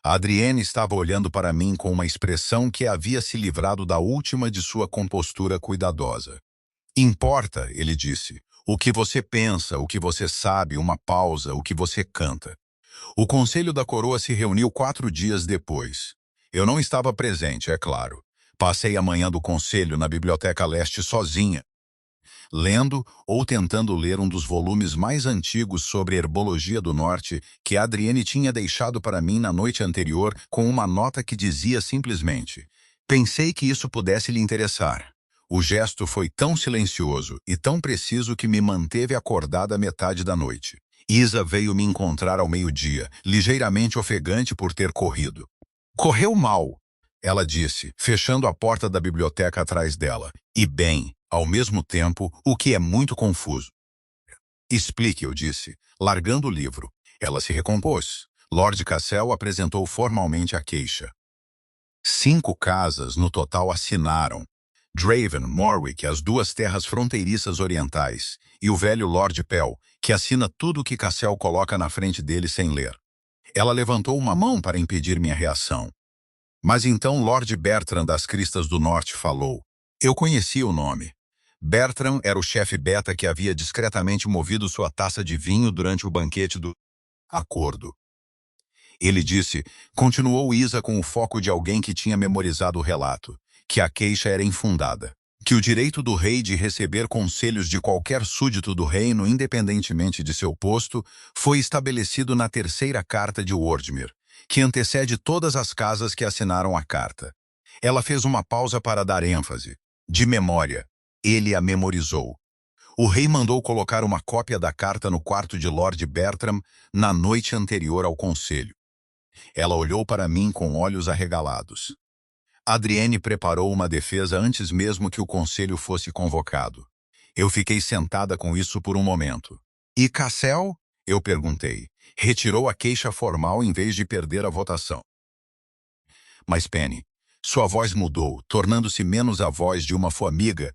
A Adrienne estava olhando para mim com uma expressão que havia se livrado da última de sua compostura cuidadosa. Importa, ele disse, o que você pensa, o que você sabe, uma pausa, o que você canta. O Conselho da Coroa se reuniu 4 dias depois. Eu não estava presente, é claro. Passei a manhã do Conselho na Biblioteca Leste sozinha, lendo ou tentando ler um dos volumes mais antigos sobre herbologia do norte que a Adrienne tinha deixado para mim na noite anterior com uma nota que dizia simplesmente: pensei que isso pudesse lhe interessar. O gesto foi tão silencioso e tão preciso que me manteve acordada a metade da noite. Isa veio me encontrar ao meio-dia, ligeiramente ofegante por ter corrido. Correu mal, ela disse, fechando a porta da biblioteca atrás dela. E bem, ao mesmo tempo, o que é muito confuso. Explique, eu disse, largando o livro. Ela se recompôs. Lord Cassel apresentou formalmente a queixa. 5 casas no total assinaram. Draven, Morwick, as 2 terras fronteiriças orientais, e o velho Lord Pell, que assina tudo o que Cassel coloca na frente dele sem ler. Ela levantou uma mão para impedir minha reação. Mas então Lord Bertram das Cristas do Norte falou. Eu conhecia o nome. Bertram era o chefe beta que havia discretamente movido sua taça de vinho durante o banquete do acordo. Ele disse, continuou Isa com o foco de alguém que tinha memorizado o relato, que a queixa era infundada, que o direito do rei de receber conselhos de qualquer súdito do reino, independentemente de seu posto, foi estabelecido na 3ª carta de Wordmere, que antecede todas as casas que assinaram a carta. Ela fez uma pausa para dar ênfase. De memória. Ele a memorizou. O rei mandou colocar uma cópia da carta no quarto de Lord Bertram na noite anterior ao conselho. Ela olhou para mim com olhos arregalados. Adrienne preparou uma defesa antes mesmo que o conselho fosse convocado. Eu fiquei sentada com isso por um momento. E Cassel? Eu perguntei. Retirou a queixa formal em vez de perder a votação. Mas Penny, sua voz mudou, tornando-se menos a voz de uma formiga.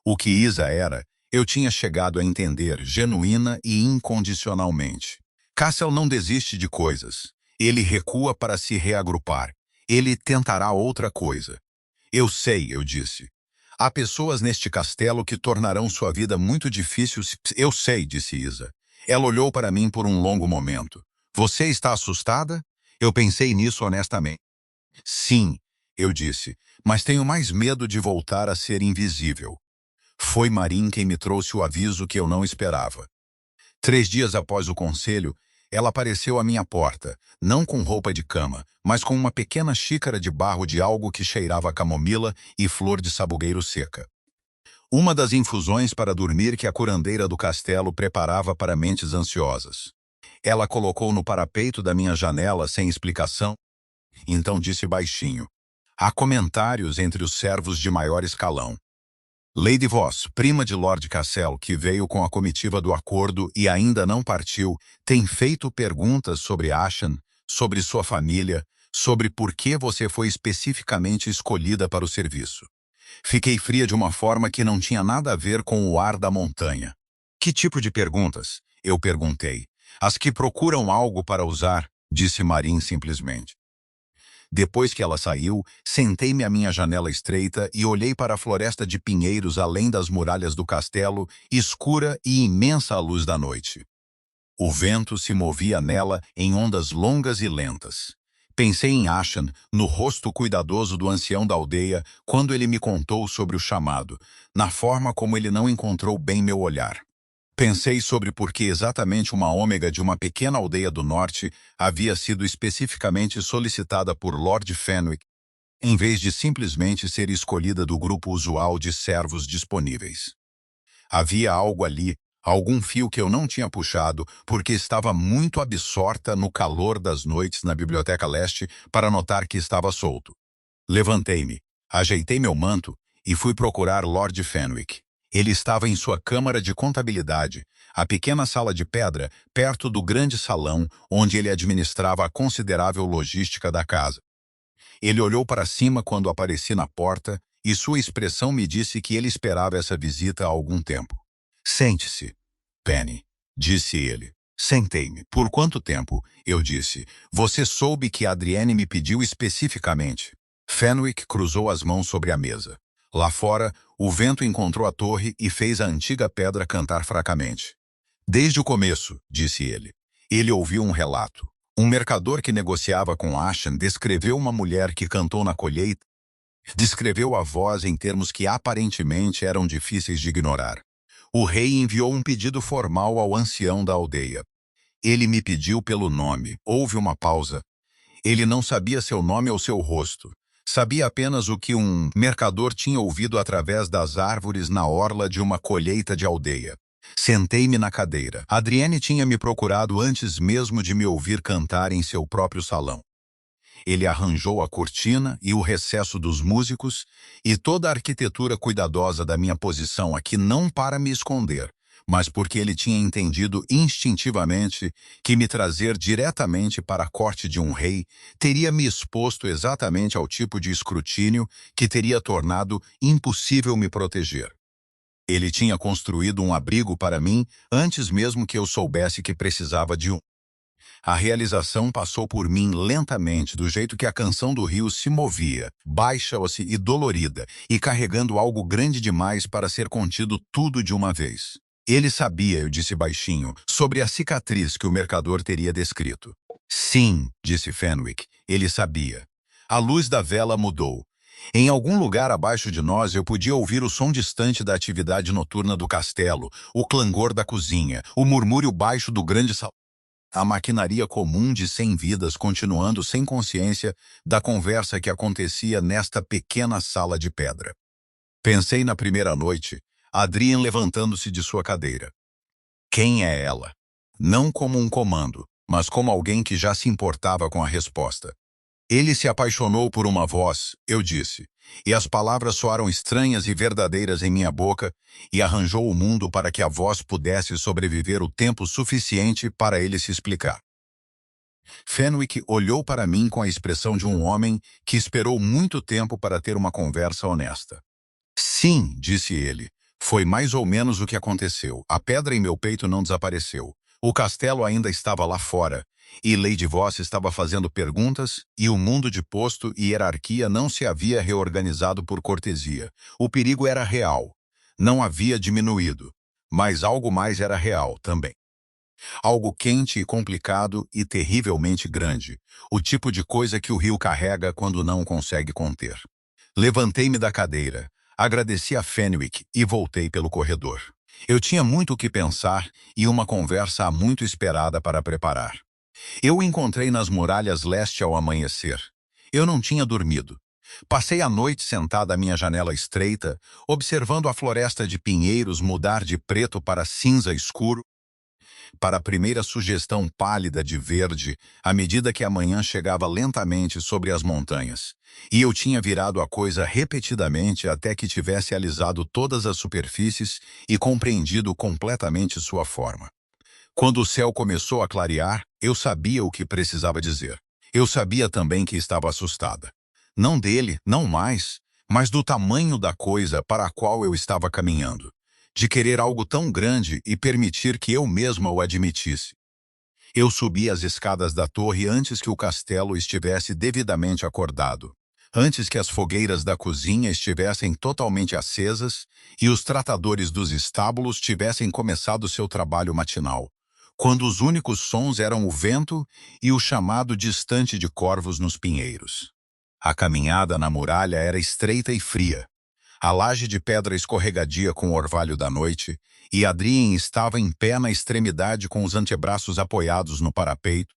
O que Isa era, eu tinha chegado a entender genuína e incondicionalmente. Cassel não desiste de coisas. Ele recua para se reagrupar. Ele tentará outra coisa. Eu sei, eu disse. Há pessoas neste castelo que tornarão sua vida muito difícil se... Eu sei, disse Isa. Ela olhou para mim por um longo momento. Você está assustada? Eu pensei nisso honestamente. Sim, eu disse, mas tenho mais medo de voltar a ser invisível. Foi Marin quem me trouxe o aviso que eu não esperava. 3 dias após o conselho, ela apareceu à minha porta, não com roupa de cama, mas com uma pequena xícara de barro de algo que cheirava a camomila e flor de sabugueiro seca. Uma das infusões para dormir que a curandeira do castelo preparava para mentes ansiosas. Ela colocou no parapeito da minha janela sem explicação, então disse baixinho. Há comentários entre os servos de maior escalão. Lady Voss, prima de Lord Cassel, que veio com a comitiva do acordo e ainda não partiu, tem feito perguntas sobre Ashen, sobre sua família, sobre por que você foi especificamente escolhida para o serviço. Fiquei fria de uma forma que não tinha nada a ver com o ar da montanha. Que tipo de perguntas? Eu perguntei. As que procuram algo para usar, disse Marin simplesmente. Depois que ela saiu, sentei-me à minha janela estreita e olhei para a floresta de pinheiros além das muralhas do castelo, escura e imensa à luz da noite. O vento se movia nela em ondas longas e lentas. Pensei em Ashen, no rosto cuidadoso do ancião da aldeia, quando ele me contou sobre o chamado, na forma como ele não encontrou bem meu olhar. Pensei sobre por que exatamente uma ômega de uma pequena aldeia do norte havia sido especificamente solicitada por Lord Fenwick, em vez de simplesmente ser escolhida do grupo usual de servos disponíveis. Havia algo ali, algum fio que eu não tinha puxado, porque estava muito absorta no calor das noites na Biblioteca Leste para notar que estava solto. Levantei-me, ajeitei meu manto e fui procurar Lord Fenwick. Ele estava em sua câmara de contabilidade, a pequena sala de pedra, perto do grande salão onde ele administrava a considerável logística da casa. Ele olhou para cima quando apareci na porta e sua expressão me disse que ele esperava essa visita há algum tempo. Sente-se, Penny, disse ele. Sentei-me. Por quanto tempo? Eu disse. Você soube que Adrienne me pediu especificamente. Fenwick cruzou as mãos sobre a mesa. Lá fora, o vento encontrou a torre e fez a antiga pedra cantar fracamente. Desde o começo, disse ele. Ele ouviu um relato. Um mercador que negociava com Ashen descreveu uma mulher que cantou na colheita. Descreveu a voz em termos que aparentemente eram difíceis de ignorar. O rei enviou um pedido formal ao ancião da aldeia. Ele me pediu pelo nome. Houve uma pausa. Ele não sabia seu nome ou seu rosto. Sabia apenas o que um mercador tinha ouvido através das árvores na orla de uma colheita de aldeia. Sentei-me na cadeira. Adrienne tinha me procurado antes mesmo de me ouvir cantar em seu próprio salão. Ele arranjou a cortina e o recesso dos músicos e toda a arquitetura cuidadosa da minha posição aqui não para me esconder, mas porque ele tinha entendido instintivamente que me trazer diretamente para a corte de um rei teria me exposto exatamente ao tipo de escrutínio que teria tornado impossível me proteger. Ele tinha construído um abrigo para mim antes mesmo que eu soubesse que precisava de um. A realização passou por mim lentamente, do jeito que a canção do rio se movia, baixa-se e dolorida, e carregando algo grande demais para ser contido tudo de uma vez. Ele sabia, eu disse baixinho, sobre a cicatriz que o mercador teria descrito. Sim, disse Fenwick, ele sabia. A luz da vela mudou. Em algum lugar abaixo de nós eu podia ouvir o som distante da atividade noturna do castelo, o clangor da cozinha, o murmúrio baixo do grande salão. A maquinaria comum de 100 vidas continuando sem consciência da conversa que acontecia nesta pequena sala de pedra. Pensei na primeira noite, Adrienne levantando-se de sua cadeira. Quem é ela? Não como um comando, mas como alguém que já se importava com a resposta. Ele se apaixonou por uma voz, eu disse, e as palavras soaram estranhas e verdadeiras em minha boca, e arranjou o mundo para que a voz pudesse sobreviver o tempo suficiente para ele se explicar. Fenwick olhou para mim com a expressão de um homem que esperou muito tempo para ter uma conversa honesta. Sim, disse ele, foi mais ou menos o que aconteceu. A pedra em meu peito não desapareceu. O castelo ainda estava lá fora, e Lady Voss estava fazendo perguntas, e o mundo de posto e hierarquia não se havia reorganizado por cortesia. O perigo era real. Não havia diminuído. Mas algo mais era real também. Algo quente e complicado e terrivelmente grande. O tipo de coisa que o rio carrega quando não consegue conter. Levantei-me da cadeira, agradeci a Fenwick e voltei pelo corredor. Eu tinha muito o que pensar e uma conversa há muito esperada para preparar. Eu o encontrei nas muralhas leste ao amanhecer. Eu não tinha dormido. Passei a noite sentada à minha janela estreita, observando a floresta de pinheiros mudar de preto para cinza escuro, para a primeira sugestão pálida de verde, à medida que a manhã chegava lentamente sobre as montanhas. E eu tinha virado a coisa repetidamente até que tivesse alisado todas as superfícies e compreendido completamente sua forma. Quando o céu começou a clarear, eu sabia o que precisava dizer. Eu sabia também que estava assustada. Não dele, não mais, mas do tamanho da coisa para a qual eu estava caminhando. De querer algo tão grande e permitir que eu mesma o admitisse. Eu subi as escadas da torre antes que o castelo estivesse devidamente acordado. Antes que as fogueiras da cozinha estivessem totalmente acesas e os tratadores dos estábulos tivessem começado seu trabalho matinal, quando os únicos sons eram o vento e o chamado distante de corvos nos pinheiros. A caminhada na muralha era estreita e fria. A laje de pedra escorregadia com o orvalho da noite, e Adrien estava em pé na extremidade com os antebraços apoiados no parapeito,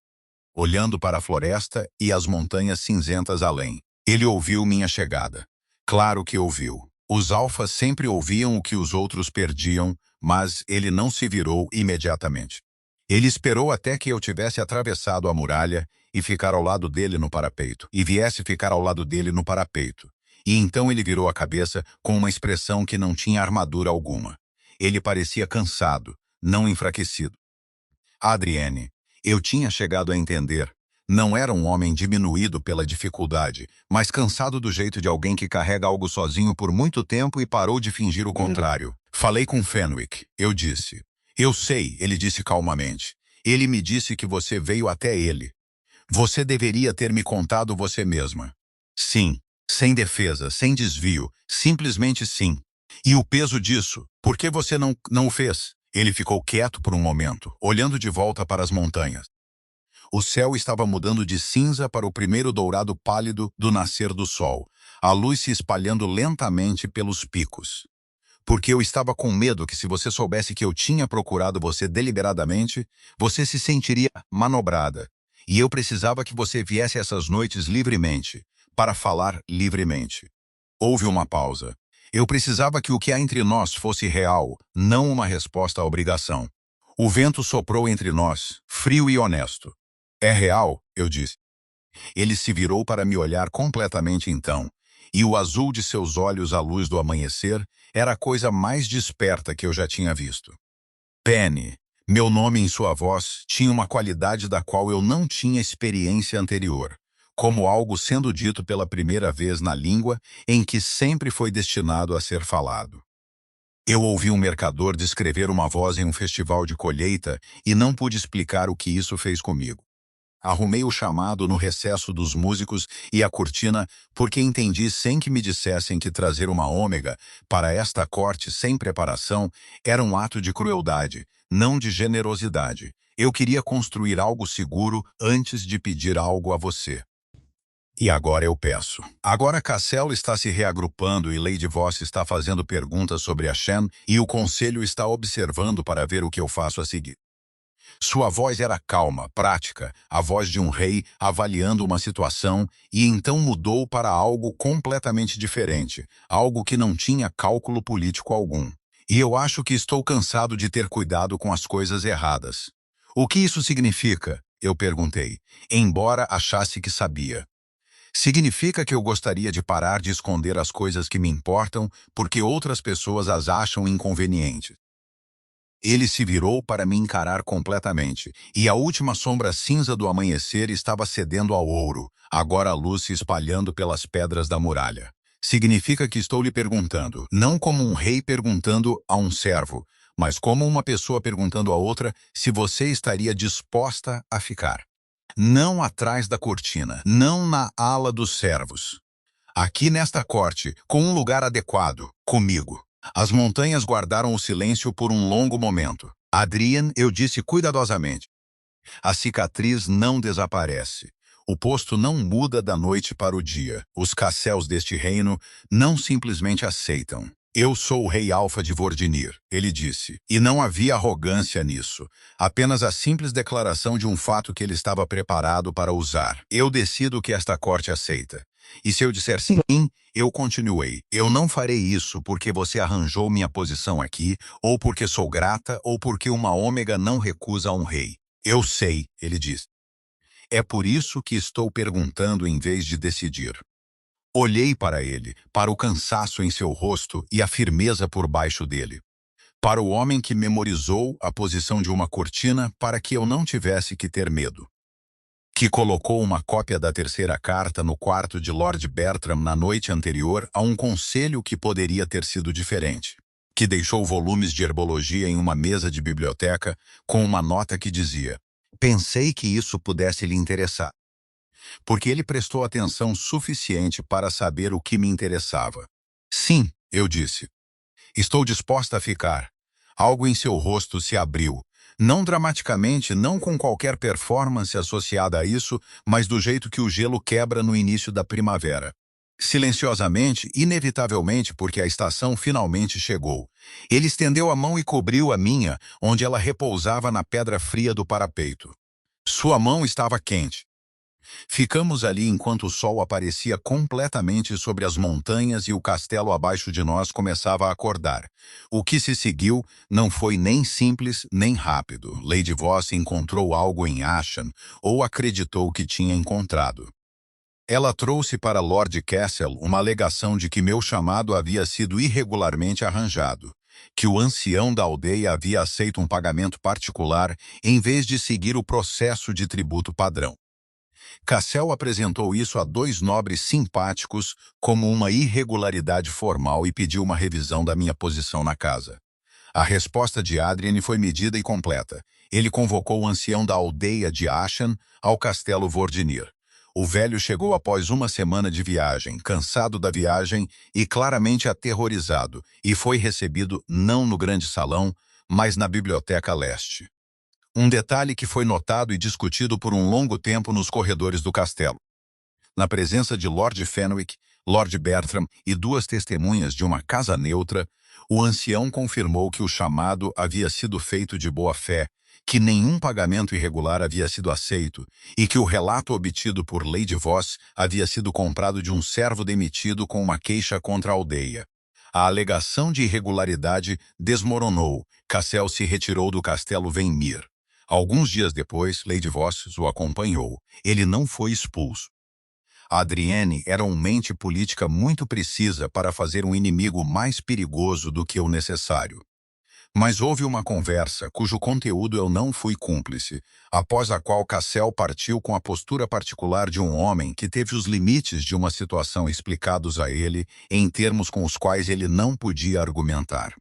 olhando para a floresta e as montanhas cinzentas além. Ele ouviu minha chegada. Claro que ouviu. Os alfas sempre ouviam o que os outros perdiam, mas ele não se virou imediatamente. Ele esperou até que eu tivesse atravessado a muralha e ficar ao lado dele no parapeito, e viesse ficar ao lado dele no parapeito. E então ele virou a cabeça com uma expressão que não tinha armadura alguma. Ele parecia cansado, não enfraquecido. Adrienne, eu tinha chegado a entender. Não era um homem diminuído pela dificuldade, mas cansado do jeito de alguém que carrega algo sozinho por muito tempo e parou de fingir o contrário. Falei com Fenwick, eu disse. Eu sei, ele disse calmamente. Ele me disse que você veio até ele. Você deveria ter me contado você mesma. Sim, sem defesa, sem desvio, simplesmente sim. E o peso disso, por que você não o fez? Ele ficou quieto por um momento, olhando de volta para as montanhas. O céu estava mudando de cinza para o primeiro dourado pálido do nascer do sol, a luz se espalhando lentamente pelos picos. Porque eu estava com medo que se você soubesse que eu tinha procurado você deliberadamente, você se sentiria manobrada. E eu precisava que você viesse essas noites livremente, para falar livremente. Houve uma pausa. Eu precisava que o que há entre nós fosse real, não uma resposta à obrigação. O vento soprou entre nós, frio e honesto. É real, eu disse. Ele se virou para me olhar completamente então, e o azul de seus olhos à luz do amanhecer era a coisa mais desperta que eu já tinha visto. Penny, meu nome em sua voz tinha uma qualidade da qual eu não tinha experiência anterior, como algo sendo dito pela primeira vez na língua em que sempre foi destinado a ser falado. Eu ouvi um mercador descrever uma voz em um festival de colheita e não pude explicar o que isso fez comigo. Arrumei o chamado no recesso dos músicos e a cortina porque entendi sem que me dissessem que trazer uma ômega para esta corte sem preparação era um ato de crueldade, não de generosidade. Eu queria construir algo seguro antes de pedir algo a você. E agora eu peço. Agora Castelo está se reagrupando e Lady Voss está fazendo perguntas sobre a Shen e o conselho está observando para ver o que eu faço a seguir. Sua voz era calma, prática, a voz de um rei avaliando uma situação, e então mudou para algo completamente diferente, algo que não tinha cálculo político algum. E eu acho que estou cansado de ter cuidado com as coisas erradas. O que isso significa? Eu perguntei, embora achasse que sabia. Significa que eu gostaria de parar de esconder as coisas que me importam porque outras pessoas as acham inconvenientes. Ele se virou para me encarar completamente, e a última sombra cinza do amanhecer estava cedendo ao ouro, agora a luz se espalhando pelas pedras da muralha. Significa que estou lhe perguntando, não como um rei perguntando a um servo, mas como uma pessoa perguntando a outra se você estaria disposta a ficar. Não atrás da cortina, não na ala dos servos. Aqui nesta corte, com um lugar adequado, comigo. As montanhas guardaram o silêncio por um longo momento. Adrian, eu disse cuidadosamente. A cicatriz não desaparece. O posto não muda da noite para o dia. Os Cassells deste reino não simplesmente aceitam. Eu sou o rei Alfa de Vordinir, ele disse, e não havia arrogância nisso, apenas a simples declaração de um fato que ele estava preparado para usar. Eu decido que esta corte aceita. E se eu disser sim, eu continuei. Eu não farei isso porque você arranjou minha posição aqui, ou porque sou grata, ou porque uma ômega não recusa a um rei. Eu sei, ele disse. É por isso que estou perguntando em vez de decidir. Olhei para ele, para o cansaço em seu rosto e a firmeza por baixo dele. Para o homem que memorizou a posição de uma cortina para que eu não tivesse que ter medo. Que colocou uma cópia da terceira carta no quarto de Lord Bertram na noite anterior a um conselho que poderia ter sido diferente. Que deixou volumes de herbologia em uma mesa de biblioteca com uma nota que dizia: pensei que isso pudesse lhe interessar. Porque ele prestou atenção suficiente para saber o que me interessava. Sim, eu disse. Estou disposta a ficar. Algo em seu rosto se abriu. Não dramaticamente, não com qualquer performance associada a isso, mas do jeito que o gelo quebra no início da primavera. Silenciosamente, inevitavelmente, porque a estação finalmente chegou. Ele estendeu a mão e cobriu a minha, onde ela repousava na pedra fria do parapeito. Sua mão estava quente. Ficamos ali enquanto o sol aparecia completamente sobre as montanhas e o castelo abaixo de nós começava a acordar. O que se seguiu não foi nem simples nem rápido. Lady Voss encontrou algo em Ashen, ou acreditou que tinha encontrado. Ela trouxe para Lord Castle uma alegação de que meu chamado havia sido irregularmente arranjado, que o ancião da aldeia havia aceito um pagamento particular em vez de seguir o processo de tributo padrão. Cassel apresentou isso a dois nobres simpáticos como uma irregularidade formal e pediu uma revisão da minha posição na casa. A resposta de Adrian foi medida e completa. Ele convocou o ancião da aldeia de Ashen ao castelo Vordinir. O velho chegou após uma semana de viagem, cansado da viagem e claramente aterrorizado, e foi recebido não no grande salão, mas na biblioteca leste. Um detalhe que foi notado e discutido por um longo tempo nos corredores do castelo. Na presença de Lord Fenwick, Lord Bertram e duas testemunhas de uma casa neutra, o ancião confirmou que o chamado havia sido feito de boa fé, que nenhum pagamento irregular havia sido aceito e que o relato obtido por Lady Voss havia sido comprado de um servo demitido com uma queixa contra a aldeia. A alegação de irregularidade desmoronou. Cassel se retirou do castelo Venmir. Alguns dias depois, Lady Voss o acompanhou. Ele não foi expulso. Adrienne era uma mente política muito precisa para fazer um inimigo mais perigoso do que o necessário. Mas houve uma conversa, cujo conteúdo eu não fui cúmplice, após a qual Cassel partiu com a postura particular de um homem que teve os limites de uma situação explicados a ele em termos com os quais ele não podia argumentar.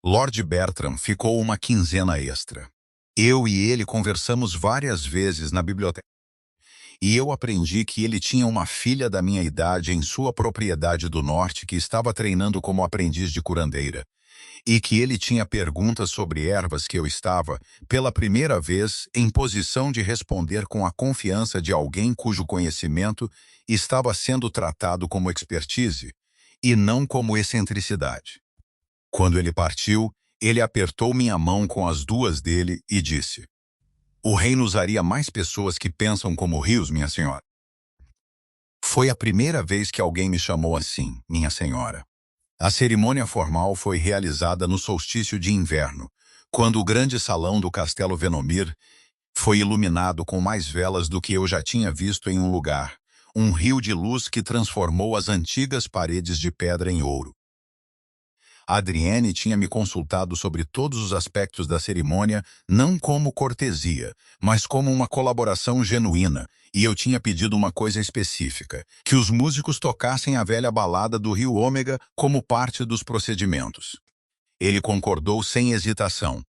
Lord Bertram ficou uma quinzena extra. Eu e ele conversamos várias vezes na biblioteca. E eu aprendi que ele tinha uma filha da minha idade em sua propriedade do norte que estava treinando como aprendiz de curandeira. E que ele tinha perguntas sobre ervas que eu estava, pela primeira vez, em posição de responder com a confiança de alguém cujo conhecimento estava sendo tratado como expertise, e não como excentricidade. Quando ele partiu, ele apertou minha mão com as duas dele e disse: "O reino usaria mais pessoas que pensam como rios, minha senhora." Foi a primeira vez que alguém me chamou assim, minha senhora. A cerimônia formal foi realizada no solstício de inverno, quando o grande salão do castelo Venomir foi iluminado com mais velas do que eu já tinha visto em um lugar, um rio de luz que transformou as antigas paredes de pedra em ouro. Adrienne tinha me consultado sobre todos os aspectos da cerimônia, não como cortesia, mas como uma colaboração genuína, e eu tinha pedido uma coisa específica, que os músicos tocassem a velha balada do Rio Ômega como parte dos procedimentos. Ele concordou sem hesitação.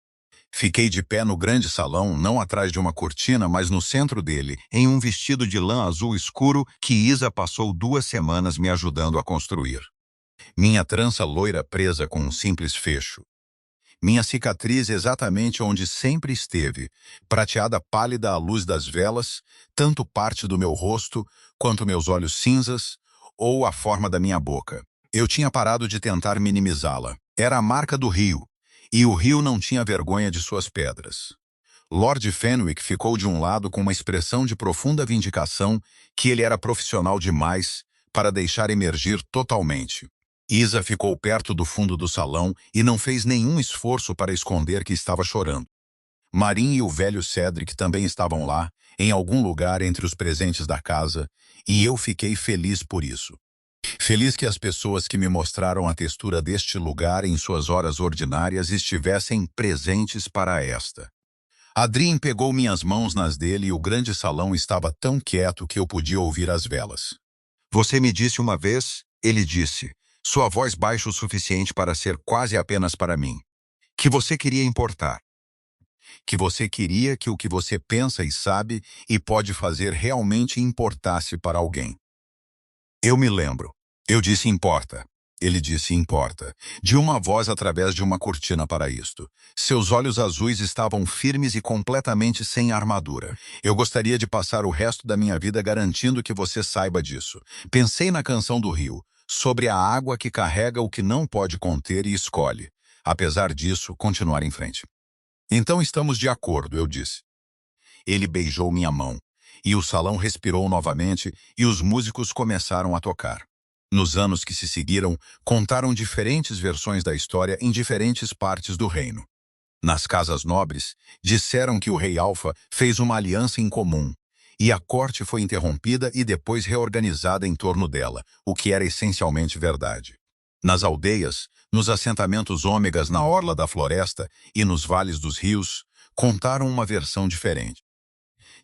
Fiquei de pé no grande salão, não atrás de uma cortina, mas no centro dele, em um vestido de lã azul escuro que Isa passou 2 semanas me ajudando a construir. Minha trança loira presa com um simples fecho. Minha cicatriz exatamente onde sempre esteve, prateada pálida à luz das velas, tanto parte do meu rosto quanto meus olhos cinzas ou a forma da minha boca. Eu tinha parado de tentar minimizá-la. Era a marca do rio, e o rio não tinha vergonha de suas pedras. Lord Fenwick ficou de um lado com uma expressão de profunda vindicação que ele era profissional demais para deixar emergir totalmente. Isa ficou perto do fundo do salão e não fez nenhum esforço para esconder que estava chorando. Marin e o velho Cedric também estavam lá, em algum lugar entre os presentes da casa, e eu fiquei feliz por isso. Feliz que as pessoas que me mostraram a textura deste lugar em suas horas ordinárias estivessem presentes para esta. Adrien pegou minhas mãos nas dele e o grande salão estava tão quieto que eu podia ouvir as velas. Você me disse uma vez, ele disse, sua voz baixa o suficiente para ser quase apenas para mim, que você queria importar. Que você queria que o que você pensa e sabe e pode fazer realmente importasse para alguém. Eu me lembro. Eu disse importa. Ele disse importa, de uma voz através de uma cortina para isto. Seus olhos azuis estavam firmes e completamente sem armadura. Eu gostaria de passar o resto da minha vida garantindo que você saiba disso. Pensei na canção do rio, sobre a água que carrega o que não pode conter e escolhe. Apesar disso, continuar em frente. Então estamos de acordo, eu disse. Ele beijou minha mão, e o salão respirou novamente e os músicos começaram a tocar. Nos anos que se seguiram, contaram diferentes versões da história em diferentes partes do reino. Nas casas nobres, disseram que o rei Alfa fez uma aliança em comum, e a corte foi interrompida e depois reorganizada em torno dela, o que era essencialmente verdade. Nas aldeias, nos assentamentos ômegas na orla da floresta e nos vales dos rios, contaram uma versão diferente.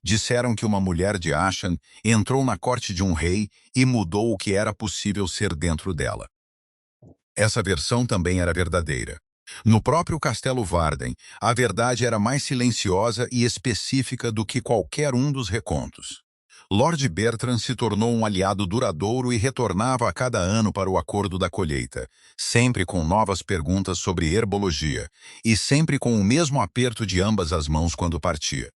Disseram que uma mulher de Ashan entrou na corte de um rei e mudou o que era possível ser dentro dela. Essa versão também era verdadeira. No próprio Castelo Varden, a verdade era mais silenciosa e específica do que qualquer um dos recontos. Lord Bertrand se tornou um aliado duradouro e retornava a cada ano para o acordo da colheita, sempre com novas perguntas sobre herbologia, e sempre com o mesmo aperto de ambas as mãos quando partia.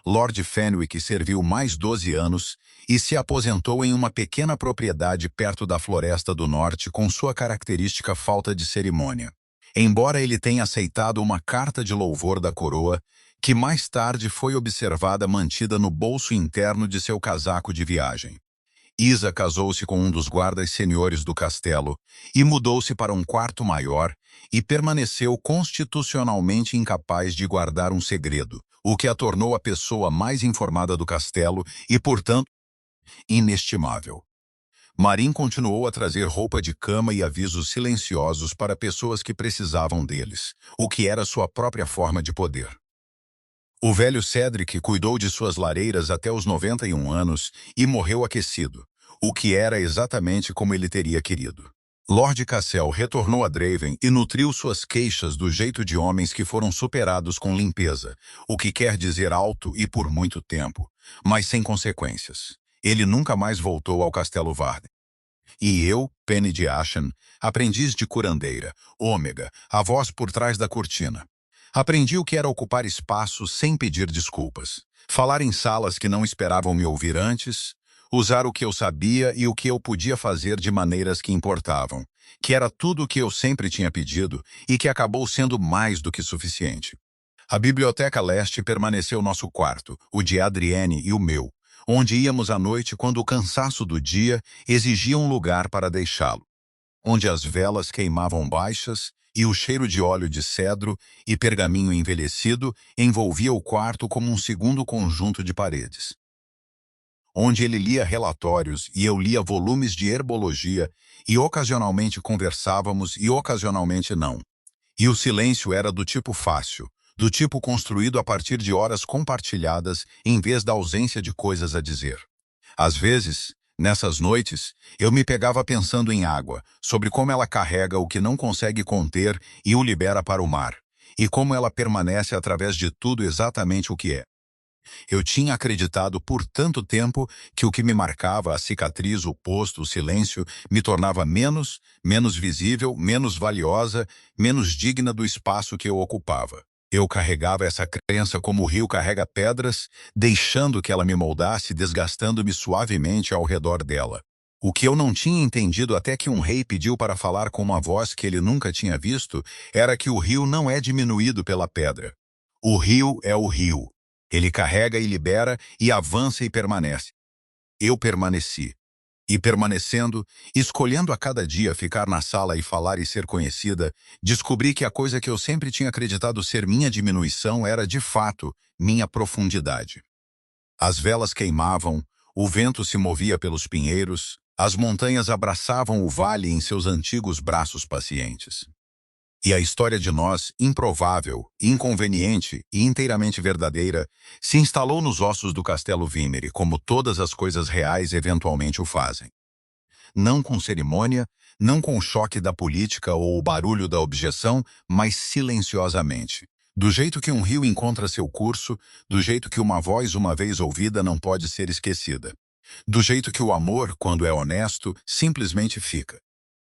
Lord Fenwick serviu mais 12 anos e se aposentou em uma pequena propriedade perto da Floresta do Norte com sua característica falta de cerimônia. Embora ele tenha aceitado uma carta de louvor da coroa, que mais tarde foi observada mantida no bolso interno de seu casaco de viagem. Isa casou-se com um dos guardas seniores do castelo e mudou-se para um quarto maior e permaneceu constitucionalmente incapaz de guardar um segredo, o que a tornou a pessoa mais informada do castelo e, portanto, inestimável. Marin continuou a trazer roupa de cama e avisos silenciosos para pessoas que precisavam deles, o que era sua própria forma de poder. O velho Cedric cuidou de suas lareiras até os 91 anos e morreu aquecido, o que era exatamente como ele teria querido. Lord Cassel retornou a Draven e nutriu suas queixas do jeito de homens que foram superados com limpeza, o que quer dizer alto e por muito tempo, mas sem consequências. Ele nunca mais voltou ao Castelo Varden. E eu, Penny de Ashen, aprendiz de curandeira, ômega, a voz por trás da cortina. Aprendi o que era ocupar espaço sem pedir desculpas, falar em salas que não esperavam me ouvir antes, usar o que eu sabia e o que eu podia fazer de maneiras que importavam, que era tudo o que eu sempre tinha pedido e que acabou sendo mais do que suficiente. A Biblioteca Leste permaneceu nosso quarto, o de Adrienne e o meu, onde íamos à noite quando o cansaço do dia exigia um lugar para deixá-lo, onde as velas queimavam baixas e o cheiro de óleo de cedro e pergaminho envelhecido envolvia o quarto como um segundo conjunto de paredes, onde ele lia relatórios e eu lia volumes de herbologia e ocasionalmente conversávamos e ocasionalmente não. E o silêncio era do tipo fácil, do tipo construído a partir de horas compartilhadas em vez da ausência de coisas a dizer. Às vezes, Nessas noites, eu me pegava pensando em água, sobre como ela carrega o que não consegue conter e o libera para o mar, e como ela permanece através de tudo exatamente o que é. Eu tinha acreditado por tanto tempo que o que me marcava, a cicatriz, o posto, o silêncio, me tornava menos visível, menos valiosa, menos digna do espaço que eu ocupava. Eu carregava essa crença como o rio carrega pedras, deixando que ela me moldasse, desgastando-me suavemente ao redor dela. O que eu não tinha entendido até que um rei pediu para falar com uma voz que ele nunca tinha visto, era que o rio não é diminuído pela pedra. O rio é o rio. Ele carrega e libera e avança e permanece. Eu permaneci. E permanecendo, escolhendo a cada dia ficar na sala e falar e ser conhecida, descobri que a coisa que eu sempre tinha acreditado ser minha diminuição era, de fato, minha profundidade. As velas queimavam, o vento se movia pelos pinheiros, as montanhas abraçavam o vale em seus antigos braços pacientes. E a história de nós, improvável, inconveniente e inteiramente verdadeira, se instalou nos ossos do Castelo Vimere, como todas as coisas reais eventualmente o fazem. Não com cerimônia, não com o choque da política ou o barulho da objeção, mas silenciosamente. Do jeito que um rio encontra seu curso, do jeito que uma voz uma vez ouvida não pode ser esquecida. Do jeito que o amor, quando é honesto, simplesmente fica.